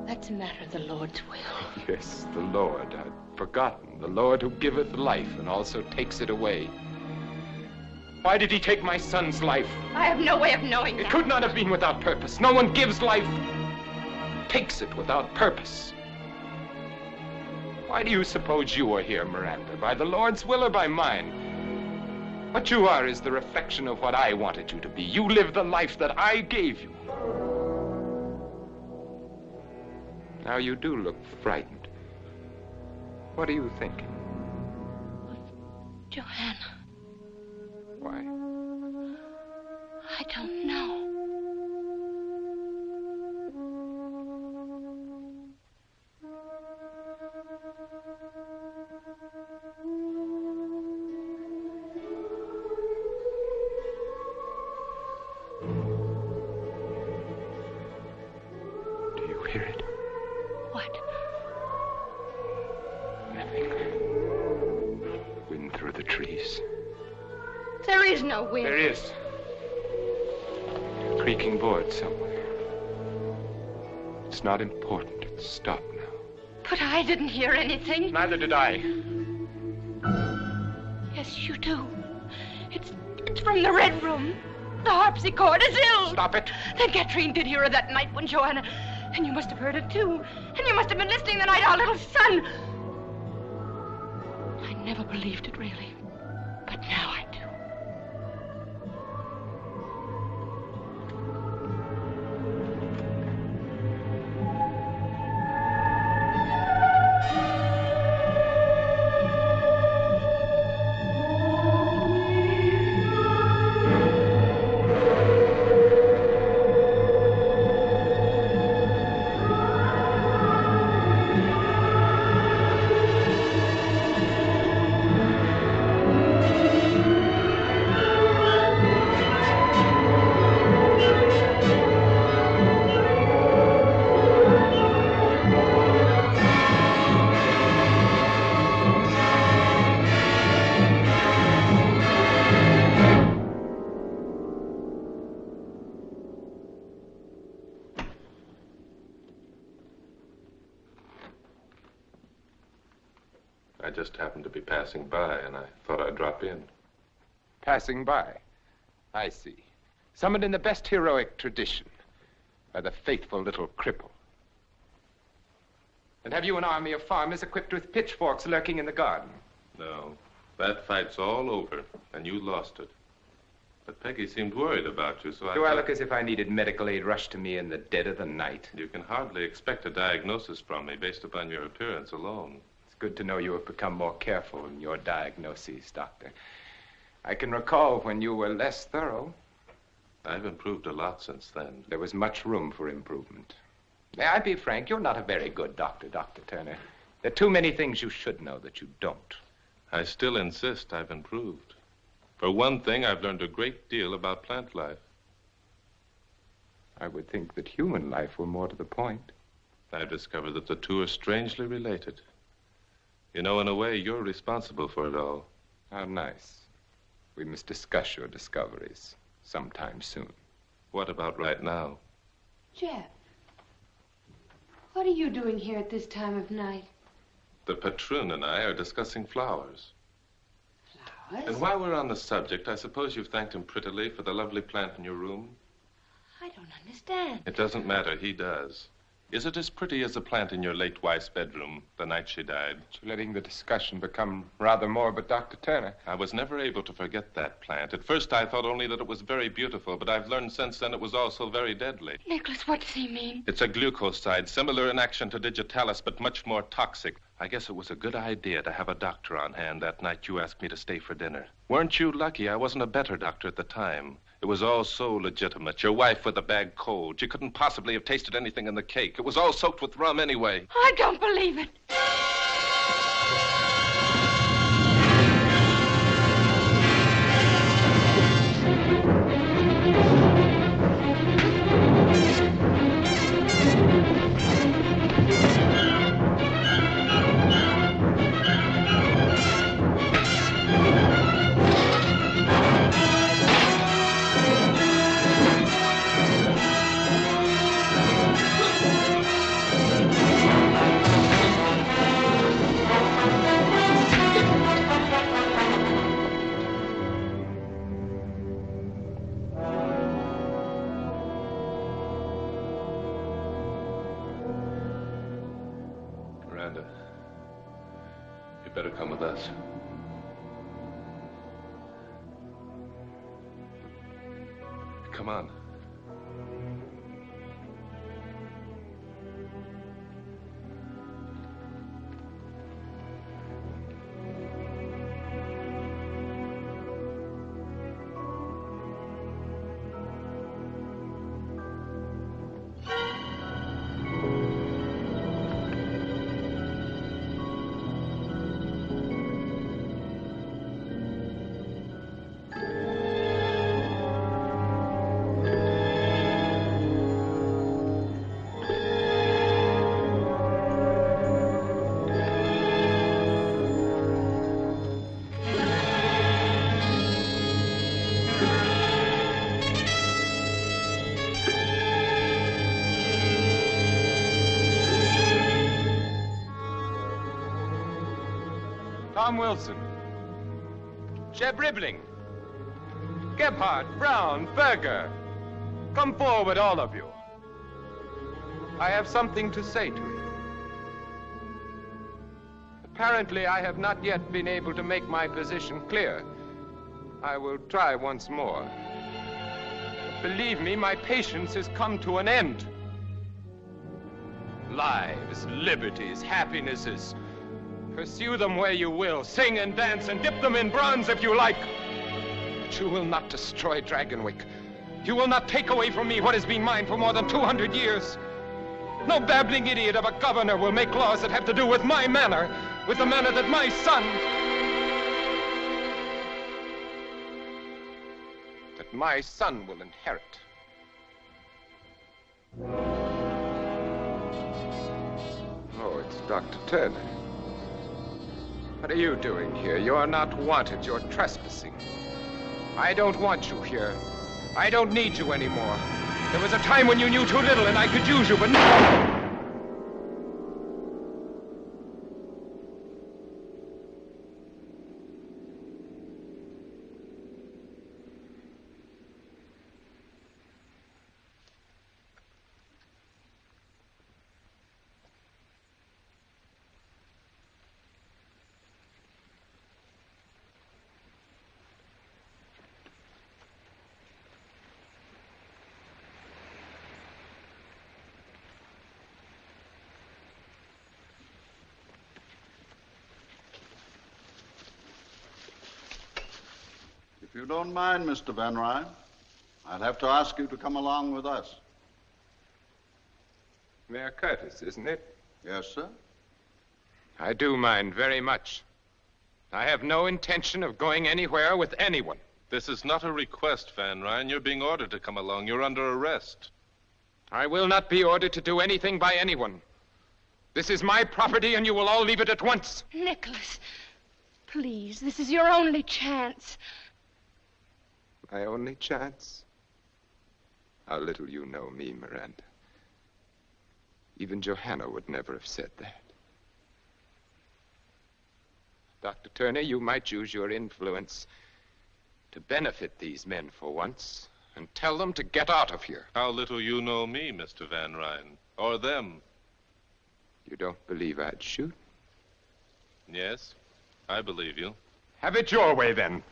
That's a matter of the Lord's will. Yes, the Lord. I'd forgotten. The Lord who giveth life and also takes it away. Why did he take my son's life? I have no way of knowing that. It could not have been without purpose. No one gives life, takes it without purpose. Why do you suppose you are here, Miranda? By the Lord's will or by mine? What you are is the reflection of what I wanted you to be. You live the life that I gave you. Now you do look frightened. What are you thinking? Johanna. Why? I don't know. Do you hear it? What? Nothing. Wind through the trees. There is no wind. There is. A creaking board somewhere. It's not important. It's stopped now. But I didn't hear anything. Neither did I. Yes, you do. It's from the Red Room. The harpsichord is ill. Stop it. Then Katrine did hear her that night when Joanna... And you must have heard it, too. And you must have been listening the night our little son... I never believed it, really. But now I do. I just happened to be passing by, and I thought I'd drop in. Passing by. I see. Summoned in the best heroic tradition by the faithful little cripple. And have you an army of farmers equipped with pitchforks lurking in the garden? No. That fight's all over, and you lost it. But Peggy seemed worried about you, so Do I look as if I needed medical aid rushed to me in the dead of the night? You can hardly expect a diagnosis from me based upon your appearance alone. It's good to know you have become more careful in your diagnoses, Doctor. I can recall when you were less thorough. I've improved a lot since then. There was much room for improvement. May I be frank? You're not a very good doctor, Dr. Turner. There are too many things you should know that you don't. I still insist I've improved. For one thing, I've learned a great deal about plant life. I would think that human life were more to the point. I've discovered that the two are strangely related. You know, in a way, you're responsible for it all. How nice. We must discuss your discoveries sometime soon. What about right now? Jeff, what are you doing here at this time of night? The patroon and I are discussing flowers. Flowers? And while we're on the subject, I suppose you've thanked him prettily for the lovely plant in your room? I don't understand. It doesn't matter. He does. Is it as pretty as the plant in your late wife's bedroom the night she died? You're letting the discussion become rather morbid, Dr. Turner. I was never able to forget that plant. At first, I thought only that it was very beautiful, but I've learned since then it was also very deadly. Nicholas, what does he mean? It's a glucoside, similar in action to digitalis, but much more toxic. I guess it was a good idea to have a doctor on hand that night you asked me to stay for dinner. Weren't you lucky I wasn't a better doctor at the time? It was all so legitimate. Your wife with a bad cold. She couldn't possibly have tasted anything in the cake. It was all soaked with rum anyway. I don't believe it. Miranda, you better come with us. Come on. Tom Wilson, Jeb Ribbling, Gebhardt, Brown, Berger. Come forward, all of you. I have something to say to you. Apparently, I have not yet been able to make my position clear. I will try once more. Believe me, my patience has come to an end. Lives, liberties, happinesses. Pursue them where you will. Sing and dance and dip them in bronze if you like. But you will not destroy Dragonwyck. You will not take away from me what has been mine for more than 200 years. No babbling idiot of a governor will make laws that have to do with my manor, with the manor that my son... that my son will inherit. Oh, it's Dr. Turner. What are you doing here? You're not wanted. You're trespassing. I don't want you here. I don't need you anymore. There was a time when you knew too little and I could use you, but now... If you don't mind, Mr. Van Ryn, I'd have to ask you to come along with us. Mayor Curtis, isn't it? Yes, sir. I do mind very much. I have no intention of going anywhere with anyone. This is not a request, Van Ryn. You're being ordered to come along. You're under arrest. I will not be ordered to do anything by anyone. This is my property, and you will all leave it at once. Nicholas, please, this is your only chance. My only chance? How little you know me, Miranda. Even Johanna would never have said that. Dr. Turner, you might use your influence to benefit these men for once and tell them to get out of here. How little you know me, Mr. Van Ryn, or them. You don't believe I'd shoot? Yes, I believe you. Have it your way, then.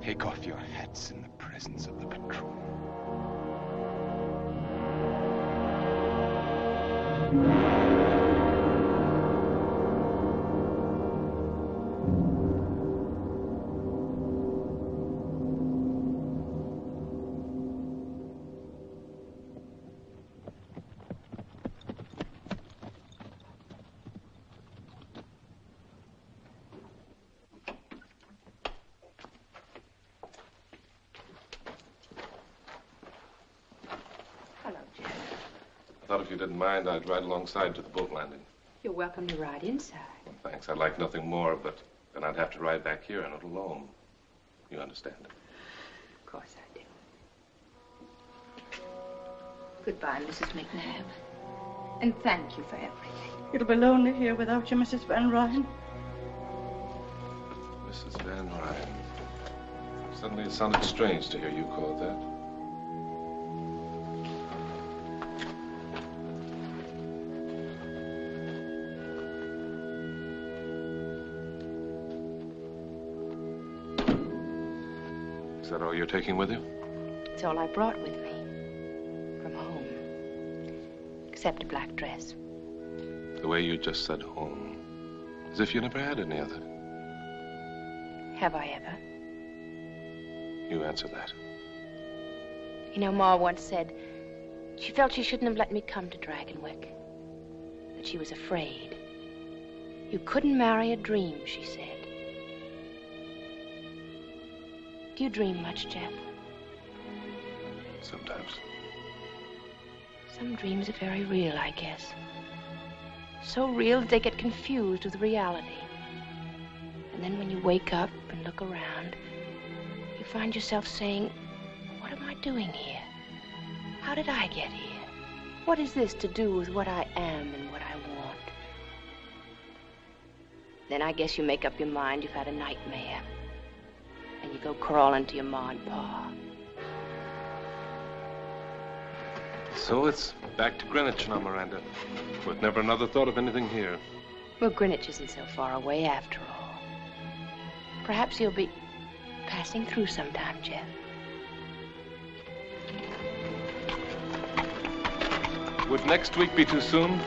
Take off your hats in the presence of the patrol. I thought if you didn't mind, I'd ride alongside to the boat landing. You're welcome to ride inside. Well, thanks. I'd like nothing more, but then I'd have to ride back here and not alone. You understand? Of course I do. Goodbye, Mrs. McNabb. And thank you for everything. It'll be lonely here without you, Mrs. Van Ryn. Mrs. Van Ryn. Suddenly it sounded strange to hear you called that. Is that all you're taking with you? It's all I brought with me. From home. Except a black dress. The way you just said home. As if you never had any other. Have I ever? You answer that. You know, Ma once said she felt she shouldn't have let me come to Dragonwyck. That she was afraid. You couldn't marry a dream, she said. Do you dream much, Jeff? Sometimes. Some dreams are very real, I guess. So real that they get confused with reality. And then when you wake up and look around, you find yourself saying, what am I doing here? How did I get here? What is this to do with what I am and what I want? Then I guess you make up your mind you've had a nightmare. And you go crawling to your Ma and Pa. So it's back to Greenwich now, Miranda. With never another thought of anything here. Well, Greenwich isn't so far away after all. Perhaps you'll be passing through sometime, Jeff. Would next week be too soon?